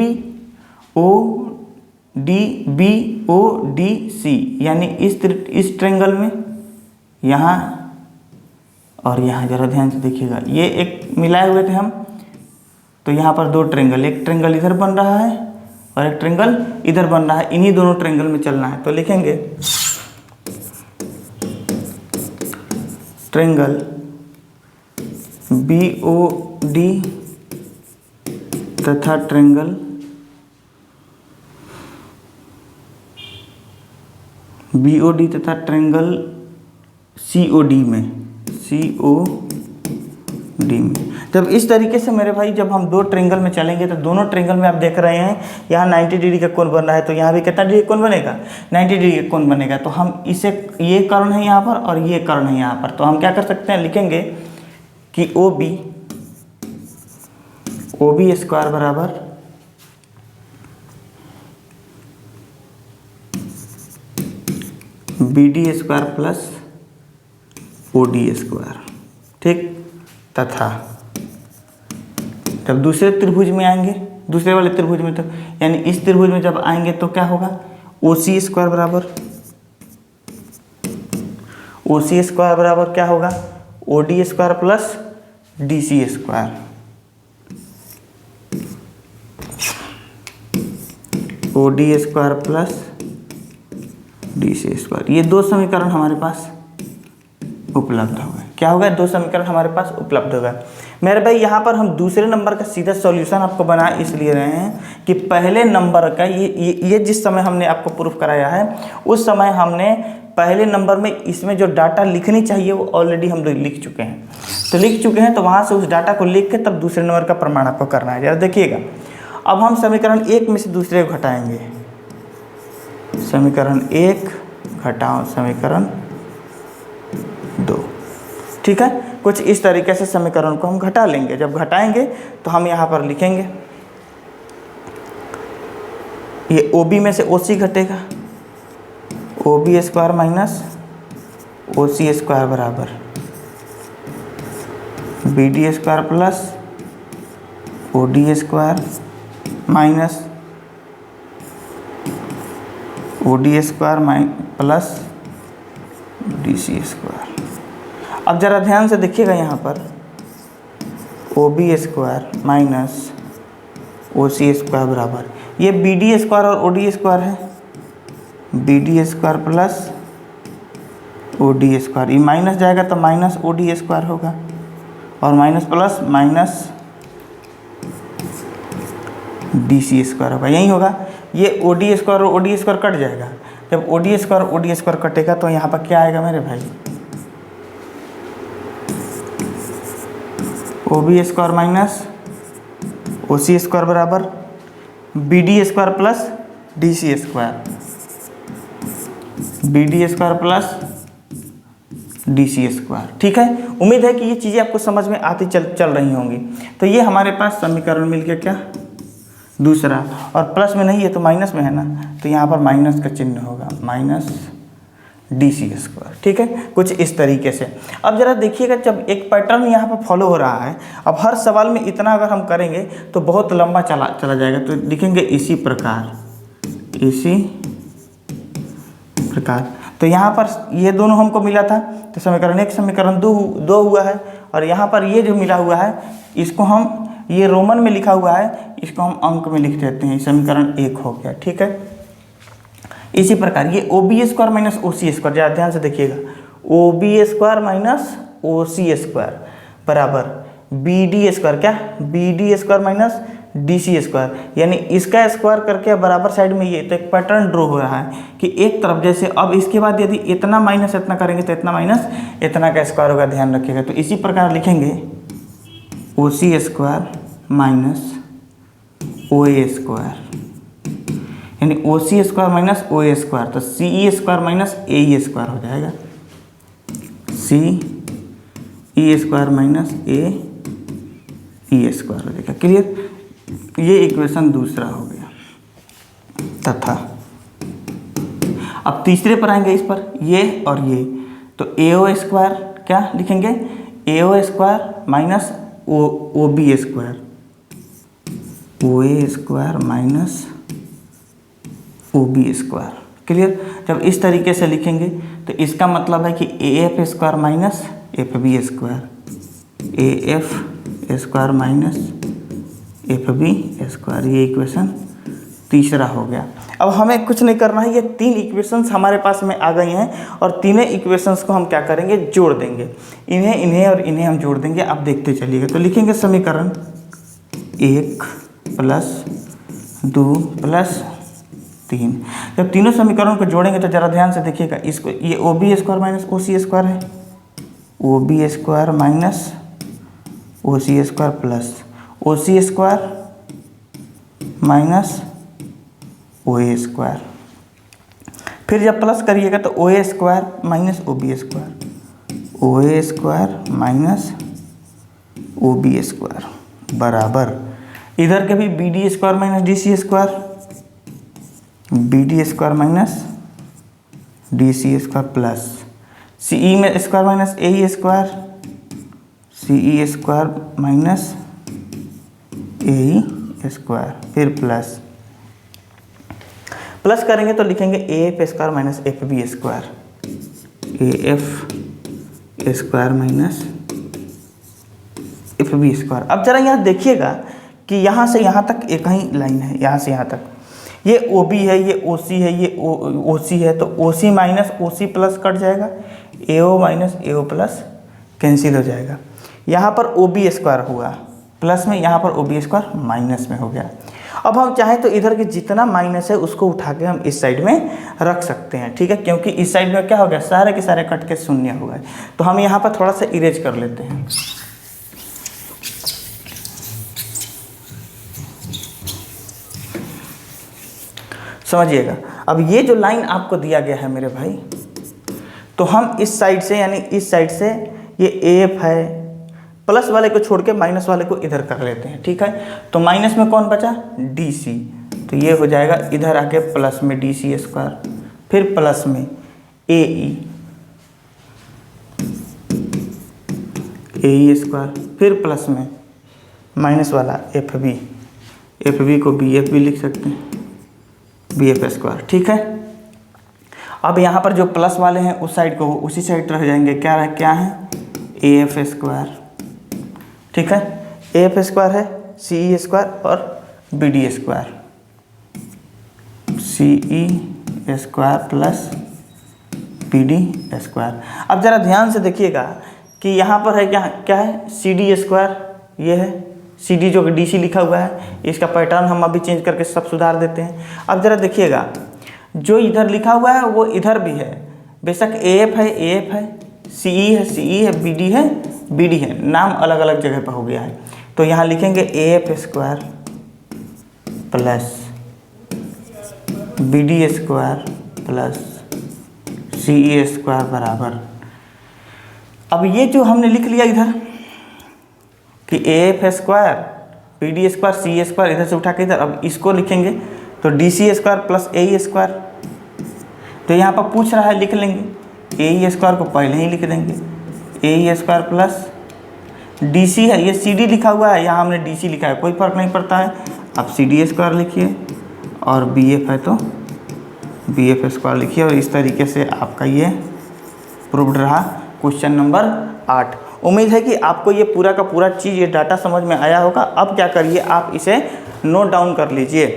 B O D C, यानी इस ट्रेंगल में, यहाँ और यहाँ। जरा ध्यान से देखिएगा, ये एक मिलाए हुए थे हम, तो यहाँ पर दो ट्रेंगल, एक ट्रेंगल इधर बन रहा है और एक ट्रेंगल इधर बन रहा है, इन्हीं दोनों ट्रेंगल में चलना है। तो लिखेंगे ट्रेंगल बी ओ डी तथा ट्रेंगल बी ओ डी तथा ट्रेंगल सी ओ डी में, जब इस तरीके से मेरे भाई, जब हम दो ट्रेंगल में चलेंगे तो दोनों ट्रेंगल में आप देख रहे हैं यहाँ 90 डिग्री का कोण बन रहा है, तो यहाँ भी कितना डिग्री कोण बनेगा, 90 डिग्री का कोण बनेगा। तो हम इसे, ये कर्ण है यहाँ पर और ये कर्ण है यहाँ पर, तो हम क्या कर सकते हैं, लिखेंगे कि ओ बी स्क्वायर बराबर B D square plus O D square. ठीक, तथा जब दूसरे त्रिभुज में आएंगे, दूसरे वाले त्रिभुज में, तो यानी इस त्रिभुज में जब आएंगे तो क्या होगा, ओ सी स्क्वायर बराबर क्या होगा, O D square plus D C square. O D square plus D C square, ये दो समीकरण हमारे पास उपलब्ध हो गए। क्या होगा, दो समीकरण हमारे पास उपलब्ध होगा। मेरे भाई यहाँ पर हम दूसरे नंबर का सीधा सॉल्यूशन आपको बना इसलिए रहे हैं कि पहले नंबर का ये जिस समय हमने आपको प्रूफ कराया है, उस समय हमने पहले नंबर में इसमें जो डाटा लिखनी चाहिए वो ऑलरेडी हम लिख चुके हैं। तो वहाँ से उस डाटा को लिख के तब दूसरे नंबर का प्रमाण आपको करना है। जरा देखिएगा, अब हम समीकरण 1 में से दूसरे को घटाएंगे, समीकरण 1 घटाओ समीकरण 2। ठीक है, कुछ इस तरीके से समीकरण को हम घटा लेंगे। जब घटाएंगे तो हम यहाँ पर लिखेंगे, ये ओ बी में से ओ सी घटेगा, O B square minus O C square बराबर B D square plus O D square minus O D square plus D C square. अब ज़रा ध्यान से देखिएगा यहाँ पर O B square minus O C square बराबर, ये बी डी स्क्वायर और ओ डी स्क्वायर है, B D square plus O D square, ये माइनस जाएगा तो माइनस ओ डी स्क्वायर होगा, और minus plus minus D C square होगा, यही होगा। ये ओ डी स्क्वायर और ओ डी स्क्वायर कट जाएगा, जब O D square O D square कटेगा तो यहाँ पर क्या आएगा मेरे भाई, O B square minus O C square बराबर B D square plus D C square, B D square plus D C square. ठीक है, उम्मीद है कि ये चीज़ें आपको समझ में आती चल रही होंगी। तो ये हमारे पास समीकरण मिल गया क्या, दूसरा, और प्लस में नहीं है तो माइनस में है ना, तो यहाँ पर माइनस का चिन्ह होगा, माइनस डी सी स्क्वायर। ठीक है, कुछ इस तरीके से। अब ज़रा देखिएगा, जब एक पैटर्न यहाँ पर फॉलो हो रहा है, अब हर सवाल में इतना अगर हम करेंगे तो बहुत लंबा चला जाएगा, तो लिखेंगे इसी प्रकार, इसी प्रकार। तो यहाँ पर ये दोनों हमको मिला था, तो समीकरण 1 समीकरण 2 हुआ है, और यहाँ पर ये जो मिला हुआ है इसको हम, ये रोमन में लिखा हुआ है, इसको हम अंक में लिख देते हैं, समीकरण 1 हो गया। ठीक है, इसी प्रकार ये O B square minus O C square, ज़्यादा ध्यान से देखिएगा, O B square minus O C square बराबर बी डी स्क्वायर, क्या B D square minus D C square, यानी इसका स्क्वायर करके बराबर साइड में ये, तो एक पैटर्न ड्रॉ हो रहा है कि एक तरफ जैसे, अब इसके बाद यदि इतना माइनस इतना करेंगे तो इतना माइनस इतना का स्क्वायर होगा, ध्यान रखिएगा। तो इसी प्रकार लिखेंगे ओ C square minus O A square, यानी ओ C square minus O A square, तो सी E square minus A E square हो जाएगा, सी E square minus A E square हो जाएगा। क्लियर, ये इक्वेशन दूसरा हो गया। तथा अब तीसरे पर आएंगे, इस पर ये और ये, तो ए ओ स्क्वायर क्या लिखेंगे, A O square minus O B square, O A square minus O B square. Clear, जब इस तरीके से लिखेंगे तो इसका मतलब है कि A F square minus F B square, A F square minus F B square, ये इक्वेशन तीसरा हो गया। अब हमें कुछ नहीं करना है, ये 3 इक्वेशंस हमारे पास में आ गई हैं, और तीनों इक्वेशंस को हम क्या करेंगे, जोड़ देंगे, इन्हें और इन्हें हम जोड़ देंगे। आप देखते चलिएगा, तो लिखेंगे समीकरण 1 प्लस 2 प्लस 3। जब तीनों समीकरणों को जोड़ेंगे तो ज़रा ध्यान से देखिएगा, इसको, ये O B square minus O C square है, O B square minus O C square plus O C square minus O A square, फिर जब प्लस करिएगा तो O A square minus O B square, O A square minus O B square बराबर, इधर के भी B D square minus D C square, B D square minus D C square plus C E में square minus A E square, C E square minus A E square, फिर plus करेंगे तो लिखेंगे A F square minus F B square, A F square minus F B square. अब जरा यहाँ देखिएगा कि यहाँ से यहाँ तक एक ही लाइन है, यहाँ से यहाँ तक, ये ओ बी है, ये ओ सी है, ये ओ सी है, तो ओ सी minus O C plus cut जाएगा, ए ओ माइनस ए ओ प्लस कैंसिल हो जाएगा। यहाँ पर ओ बी स्क्वायर हुआ प्लस में, यहाँ पर ओ बी स्क्वायर माइनस में हो गया। अब हम चाहें तो इधर के जितना माइनस है उसको उठा के हम इस साइड में रख सकते हैं, ठीक है, क्योंकि इस साइड में क्या हो गया, सारे के सारे कट के शून्य हो गए। तो हम यहाँ पर थोड़ा सा इरेज कर लेते हैं। समझिएगा, अब ये जो लाइन आपको दिया गया है मेरे भाई, तो हम इस साइड से, यानी इस साइड से ये एफ है, प्लस वाले को छोड़ के माइनस वाले को इधर कर लेते हैं, ठीक है। तो माइनस में कौन बचा, डी सी, तो ये हो जाएगा इधर आके प्लस में डी सी स्क्वायर, फिर प्लस में ए ई स्क्वायर, फिर प्लस में माइनस वाला एफ बी एफ बी को बी एफ भी लिख सकते हैं, बी एफ स्क्वायर। ठीक है, अब यहाँ पर जो प्लस वाले हैं उस साइड को उसी साइड रह जाएंगे, क्या है ए एफ स्क्वायर। ठीक है, ए एफ स्क्वायर है, सी ई स्क्वायर और B D square, C E square plus B D square. अब ज़रा ध्यान से देखिएगा कि यहाँ पर है क्या है सी डी स्क्वायर, ये है सी डी जो कि डी सी लिखा हुआ है, इसका पैटर्न हम अभी चेंज करके सब सुधार देते हैं। अब ज़रा देखिएगा जो इधर लिखा हुआ है वो इधर भी है, बेशक ए एफ है, सी ई है, बी डी है, नाम अलग अलग जगह पर हो गया है। तो यहाँ लिखेंगे A F square plus B D square plus C E square बराबर, अब ये जो हमने लिख लिया इधर कि A F square B D square C E square, इधर से उठा के इधर, अब इसको लिखेंगे तो D C square plus A E square. तो यहाँ पर पूछ रहा है, लिख लेंगे ए ई स्क्वायर को पहले ही लिख देंगे, ए ई स्क्वायर प्लस डी सी है, ये सी डी लिखा हुआ है, यहाँ हमने डी सी लिखा है, कोई फर्क नहीं पड़ता है। अब सी डी स्क्वायर लिखिए और बी एफ है तो बी एफ स्क्वायर लिखिए, और इस तरीके से आपका ये प्रूव्ड रहा क्वेश्चन नंबर 8। उम्मीद है कि आपको ये पूरा का पूरा चीज़, ये डाटा समझ में आया होगा। अब क्या करिए, आप इसे नोट डाउन कर लीजिए।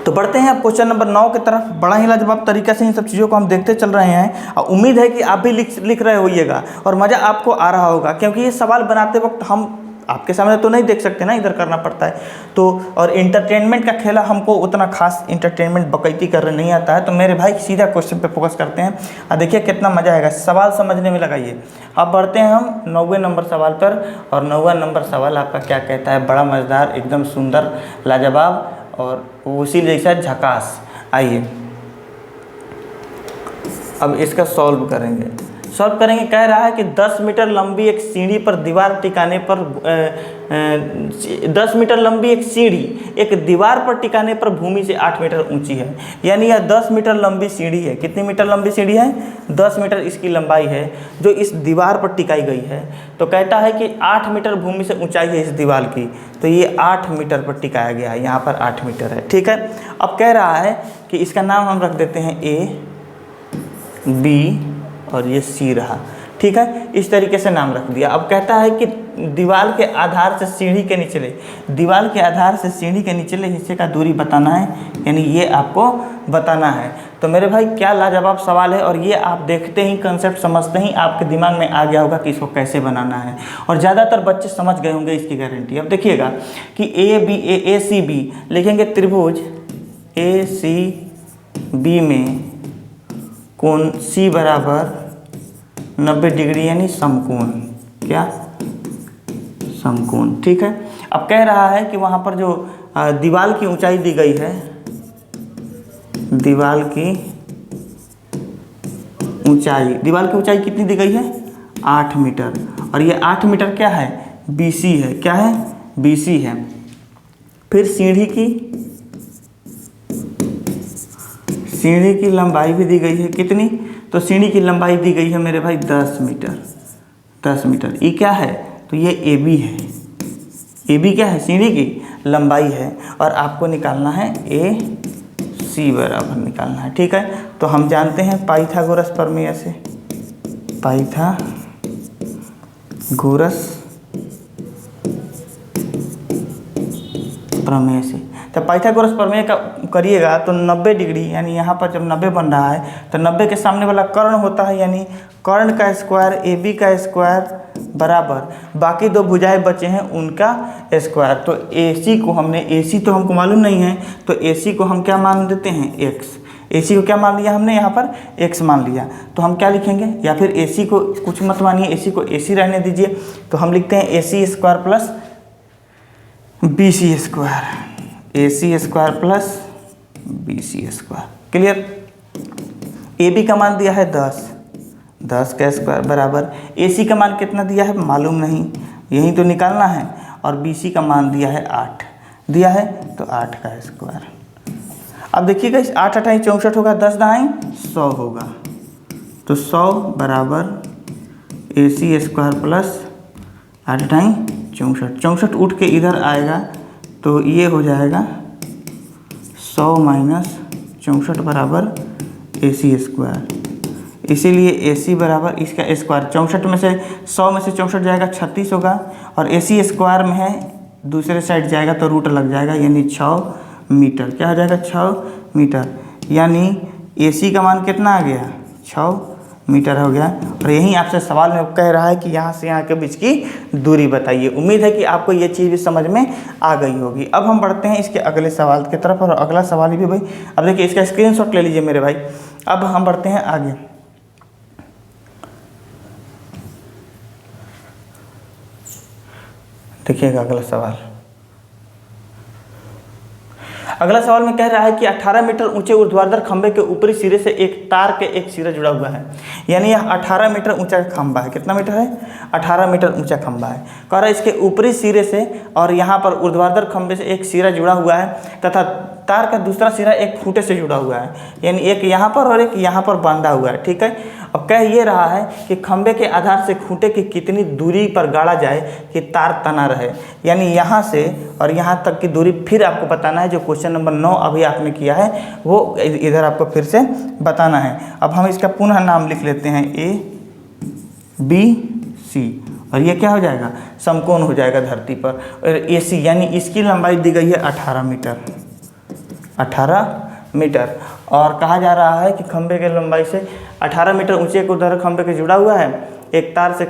तो बढ़ते हैं अब क्वेश्चन नंबर 9 की तरफ। बड़ा ही लाजवाब तरीके से इन सब चीज़ों को हम देखते चल रहे हैं, और उम्मीद है कि आप भी लिख रहे होइएगा और मज़ा आपको आ रहा होगा, क्योंकि ये सवाल बनाते वक्त हम आपके सामने तो नहीं देख सकते ना, इधर करना पड़ता है। तो और इंटरटेनमेंट का खेला हमको उतना खास इंटरटेनमेंट बकैती करने नहीं आता है, तो मेरे भाई सीधा क्वेश्चन पे फोकस करते हैं और देखिए कितना मज़ा आएगा, सवाल समझने में लगाइए। अब बढ़ते हैं हम 9वें नंबर सवाल पर, और 9वां नंबर सवाल आपका क्या कहता है, बड़ा मज़ेदार, एकदम सुंदर, लाजवाब और उसी जैसा झकास। आइए अब इसका सॉल्व करेंगे। कह रहा है कि 10 मीटर लंबी एक सीढ़ी पर दीवार टिकाने पर 10 मीटर लंबी एक सीढ़ी एक दीवार पर टिकाने पर भूमि से 8 मीटर ऊंची है। यानी यह 10 मीटर लंबी सीढ़ी है। कितनी मीटर लंबी सीढ़ी है? 10 मीटर इसकी लंबाई है जो इस दीवार पर टिकाई गई है। तो कहता है कि 8 मीटर भूमि से ऊंचाई है इस दीवार की, तो ये 8 मीटर पर टिकाया गया है, यहाँ पर 8 मीटर है। ठीक है, अब कह रहा है कि इसका नाम हम रख देते हैं ए, बी और ये सी रहा। ठीक है, इस तरीके से नाम रख दिया। अब कहता है कि दीवार के आधार से सीढ़ी के निचले हिस्से का दूरी बताना है, यानी ये आपको बताना है। तो मेरे भाई क्या लाजवाब सवाल है, और ये आप देखते ही कंसेप्ट समझते ही आपके दिमाग में आ गया होगा कि इसको कैसे बनाना है, और ज़्यादातर बच्चे समझ गए होंगे इसकी गारंटी। अब देखिएगा कि ए सी बी लिखेंगे, त्रिभुज ए सी बी में कोण सी बराबर 90 डिग्री यानी समकोण। क्या? समकोण। ठीक है, अब कह रहा है कि वहाँ पर जो दीवार की ऊंचाई दी गई है, दीवार की ऊंचाई कितनी दी गई है? 8 मीटर। और ये 8 मीटर क्या है? BC है। क्या है? BC है। फिर सीढ़ी की लंबाई भी दी गई है। कितनी? तो सीढ़ी की लंबाई दी गई है मेरे भाई 10 मीटर। ये क्या है? तो ये AB है। AB क्या है? सीढ़ी की लंबाई है, और आपको निकालना है AC बराबर निकालना है। ठीक है, तो हम जानते हैं पाइथागोरस प्रमेय से, तो पाइथागोरस प्रमेय का करिएगा तो 90 डिग्री, यानी यहाँ पर जब 90 बन रहा है तो 90 के सामने वाला कर्ण होता है, यानी कर्ण का स्क्वायर AB का स्क्वायर बराबर बाकी दो भुजाएं बचे हैं उनका स्क्वायर। तो AC को हमको मालूम नहीं है, तो AC को हम क्या मान देते हैं? X। AC को क्या मान लिया हमने? यहाँ पर X मान लिया। तो हम क्या लिखेंगे? या फिर AC को कुछ मत मानिए, AC को AC रहने दीजिए। तो हम लिखते हैं AC square plus BC square, AC square plus BC square. Clear? AB का मान दिया है 10 का स्क्वायर बराबर AC का मान कितना दिया है मालूम नहीं, यही तो निकालना है। और BC का मान दिया है 8 दिया है, तो 8 का स्क्वायर। अब देखिएगा, 8 8 64 होगा, 10 दाएँ 100 होगा, तो 100 बराबर AC स्क्वायर प्लस 8 8 64 उठ के इधर आएगा तो ये हो जाएगा 100 माइनस 64 बराबर AC स्क्वायर। इसीलिए AC बराबर इसका स्क्वायर, 64 में से 100 में से 64 जाएगा 36 होगा, और AC स्क्वायर में है दूसरे साइड जाएगा तो रूट लग जाएगा, यानी 6 मीटर। क्या हो जाएगा? 6 मीटर। यानी AC का मान कितना आ गया? 6 मीटर हो गया। और यही आपसे सवाल में कह रहा है कि यहाँ से यहाँ के बीच की दूरी बताइए। उम्मीद है कि आपको ये चीज़ भी समझ में आ गई होगी। अब हम बढ़ते हैं इसके अगले सवाल की तरफ, और अगला सवाल भी भाई, अब देखिए इसका स्क्रीनशॉट ले लीजिए मेरे भाई। अब हम बढ़ते हैं आगे। देखिएगा अगला सवाल। अगला सवाल में कह रहा है कि 18 मीटर ऊंचे ऊर्ध्वाधर खंभे के ऊपरी सिरे से एक तार के एक सिरा जुड़ा हुआ है। यानी यह 18 मीटर ऊंचा खंभा है। कितना मीटर है? 18 मीटर ऊंचा खंभा है। कह रहा है इसके ऊपरी सिरे से और यहाँ पर ऊर्ध्वाधर खंभे से एक सिरा जुड़ा हुआ है तथा तार का दूसरा सिरा एक खूंटे से जुड़ा हुआ है, यानी एक यहाँ पर और एक यहाँ पर बांधा हुआ है। ठीक है। अब कह ये रहा है कि खंभे के आधार से खूंटे की कितनी दूरी पर गाड़ा जाए कि तार तना रहे। यानी यहाँ से और यहाँ तक की दूरी फिर आपको बताना है। जो क्वेश्चन नंबर 9 अभी आपने किया है वो इधर आपको फिर से बताना है। अब हम इसका पुनः नाम लिख लेते हैं ABC, और ये क्या हो जाएगा? समकोण हो जाएगा धरती पर। और AC यानी इसकी लंबाई दी गई है 18 मीटर, 18 मीटर। और कहा जा रहा है कि खंभे के लंबाई से 18 मीटर ऊंचे को उधर खंभे के जुड़ा हुआ है, एक तार से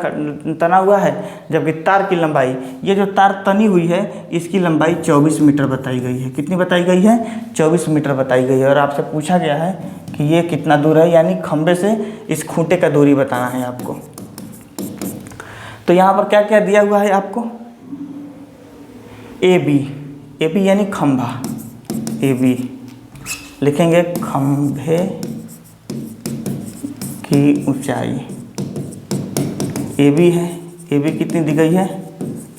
तना हुआ है, जबकि तार की लंबाई, ये जो तार तनी हुई है इसकी लंबाई 24 मीटर बताई गई है। कितनी बताई गई है? 24 मीटर बताई गई है। और आपसे पूछा गया है कि ये कितना दूर है, यानी खंभे से इस खूंटे का दूरी बताना है आपको। तो यहाँ पर क्या क्या दिया हुआ है आपको? AB यानी खंभा, AB लिखेंगे खंभे की ऊंचाई AB है। AB कितनी दी गई है?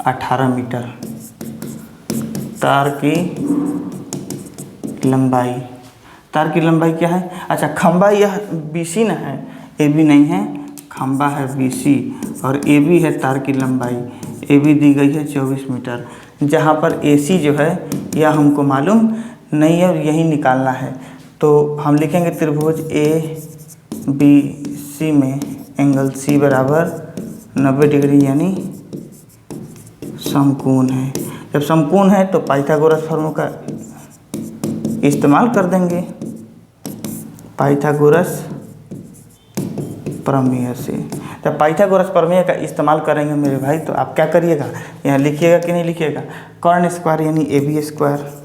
18 मीटर। तार की लंबाई, तार की लंबाई क्या है? अच्छा, खंभा यह BC ना है, AB नहीं है, खंभा है BC और AB है तार की लंबाई। AB दी गई है 24 मीटर, जहाँ पर AC जो है यह हमको मालूम नहीं है और यही निकालना है। तो हम लिखेंगे त्रिभुज ABC में एंगल C बराबर 90 डिग्री, यानी समकोण है। जब समकोण है तो पाइथागोरस फॉर्मूला का इस्तेमाल कर देंगे, पाइथागोरस प्रमेय से। जब पाइथागोरस प्रमेय का इस्तेमाल करेंगे मेरे भाई तो आप क्या करिएगा, यहाँ लिखिएगा कि नहीं लिखिएगा? कर्ण स्क्वायर यानी AB स्क्वायर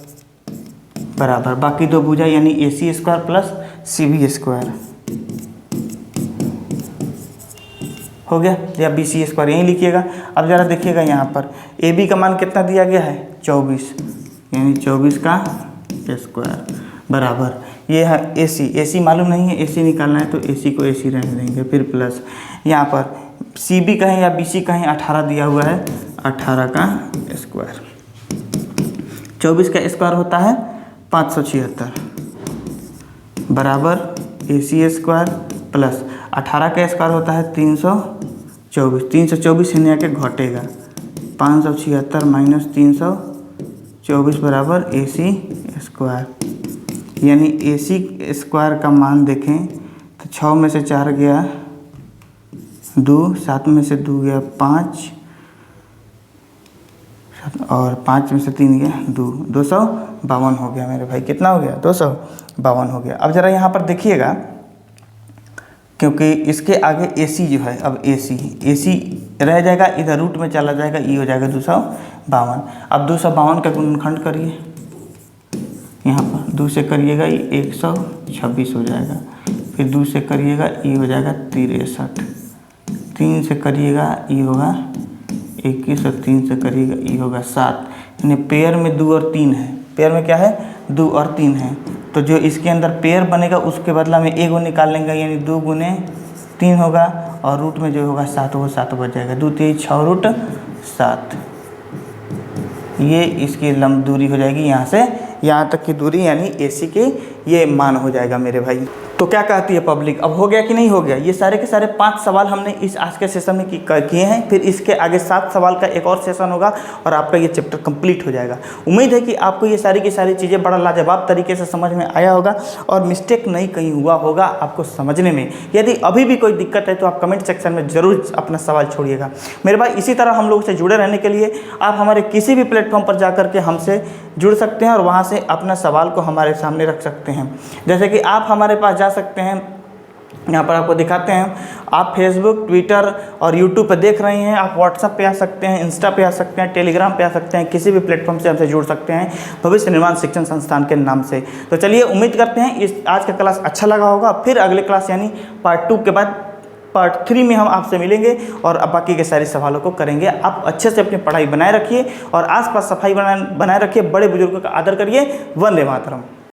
बराबर बाकी दो भुजा यानी AC square plus CB square हो गया, या BC स्क्वायर यहीं लिखिएगा। अब ज़रा देखिएगा यहाँ पर AB का मान कितना दिया गया है? 24, यानी 24 का स्क्वायर बराबर ये है AC मालूम नहीं है, AC निकालना है तो AC को AC रहने देंगे, फिर प्लस यहाँ पर CB कहें या BC कहें 18 दिया हुआ है, 18 का स्क्वायर। 24 का स्क्वायर होता है 576 बराबर AC स्क्वायर प्लस 18 का स्क्वायर होता है 324। 324 हिन्ने आके घटेगा, 576 माइनस 324 बराबर AC स्क्वायर। यानी AC स्क्वायर का मान देखें तो 6 में से 4 गया 2, 7 में से 2 गया 5 और 5 में से 3 गया 2, 252 हो गया मेरे भाई। कितना हो गया? 252 हो गया। अब ज़रा यहाँ पर देखिएगा, क्योंकि इसके आगे AC जो है, अब AC रह जाएगा, इधर रूट में चला जाएगा, ये हो जाएगा 252। अब 252 का गुणनखंड करिए, यहाँ पर 2 से करिएगा ये 126 हो जाएगा, फिर 2 से करिएगा ये हो जाएगा 63, 3 से करिएगा ये होगा 21 और 3 से करिएगा ये होगा 7। यानी पेयर में 2 और 3 है, पेयर में क्या है? 2 और 3 है। तो जो इसके अंदर पेयर बनेगा उसके बदला में एगो निकाल लेंगे, यानी 2 गुने 3 होगा और रूट में जो होगा 7 वो 7 बच जाएगा, 2 3 6 रूट 7। ये इसकी लंब दूरी हो जाएगी यहाँ से यहाँ तक की दूरी, यानी AC की ये मान हो जाएगा मेरे भाई। तो क्या कहती है पब्लिक, अब हो गया कि नहीं हो गया? ये सारे के सारे 5 सवाल हमने इस आज के सेशन में किए हैं। फिर इसके आगे 7 सवाल का एक और सेशन होगा और आपका ये चैप्टर कंप्लीट हो जाएगा। उम्मीद है कि आपको ये सारी की सारी चीज़ें बड़ा लाजवाब तरीके से समझ में आया होगा और मिस्टेक नहीं कहीं हुआ होगा आपको समझने में। यदि अभी भी कोई दिक्कत है तो आप कमेंट सेक्शन में ज़रूर अपना सवाल छोड़िएगा। मेरे भाई इसी तरह हम लोग से जुड़े रहने के लिए आप हमारे किसी भी प्लेटफॉर्म पर जाकर के हमसे जुड़ सकते हैं और वहाँ से अपना सवाल को हमारे सामने रख सकते हैं। जैसे कि आप हमारे पास जा सकते हैं, यहाँ पर आपको दिखाते हैं, आप फेसबुक, ट्विटर और यूट्यूब पर देख रहे हैं। आप व्हाट्सएप पे आ सकते हैं, इंस्टा पे आ सकते हैं, टेलीग्राम पे आ सकते हैं, किसी भी प्लेटफॉर्म से हमसे जुड़ सकते हैं भविष्य निर्माण शिक्षण संस्थान के नाम से। तो चलिए उम्मीद करते हैं इस आज का क्लास अच्छा लगा होगा। फिर अगले क्लास यानी पार्ट 2 के बाद पार्ट 3 में हम आपसे मिलेंगे और अब बाकी के सारे सवालों को करेंगे। आप अच्छे से अपनी पढ़ाई बनाए रखिए और आसपास सफाई बनाए रखिए, बड़े बुजुर्गों का आदर करिए। वंदे मातरम।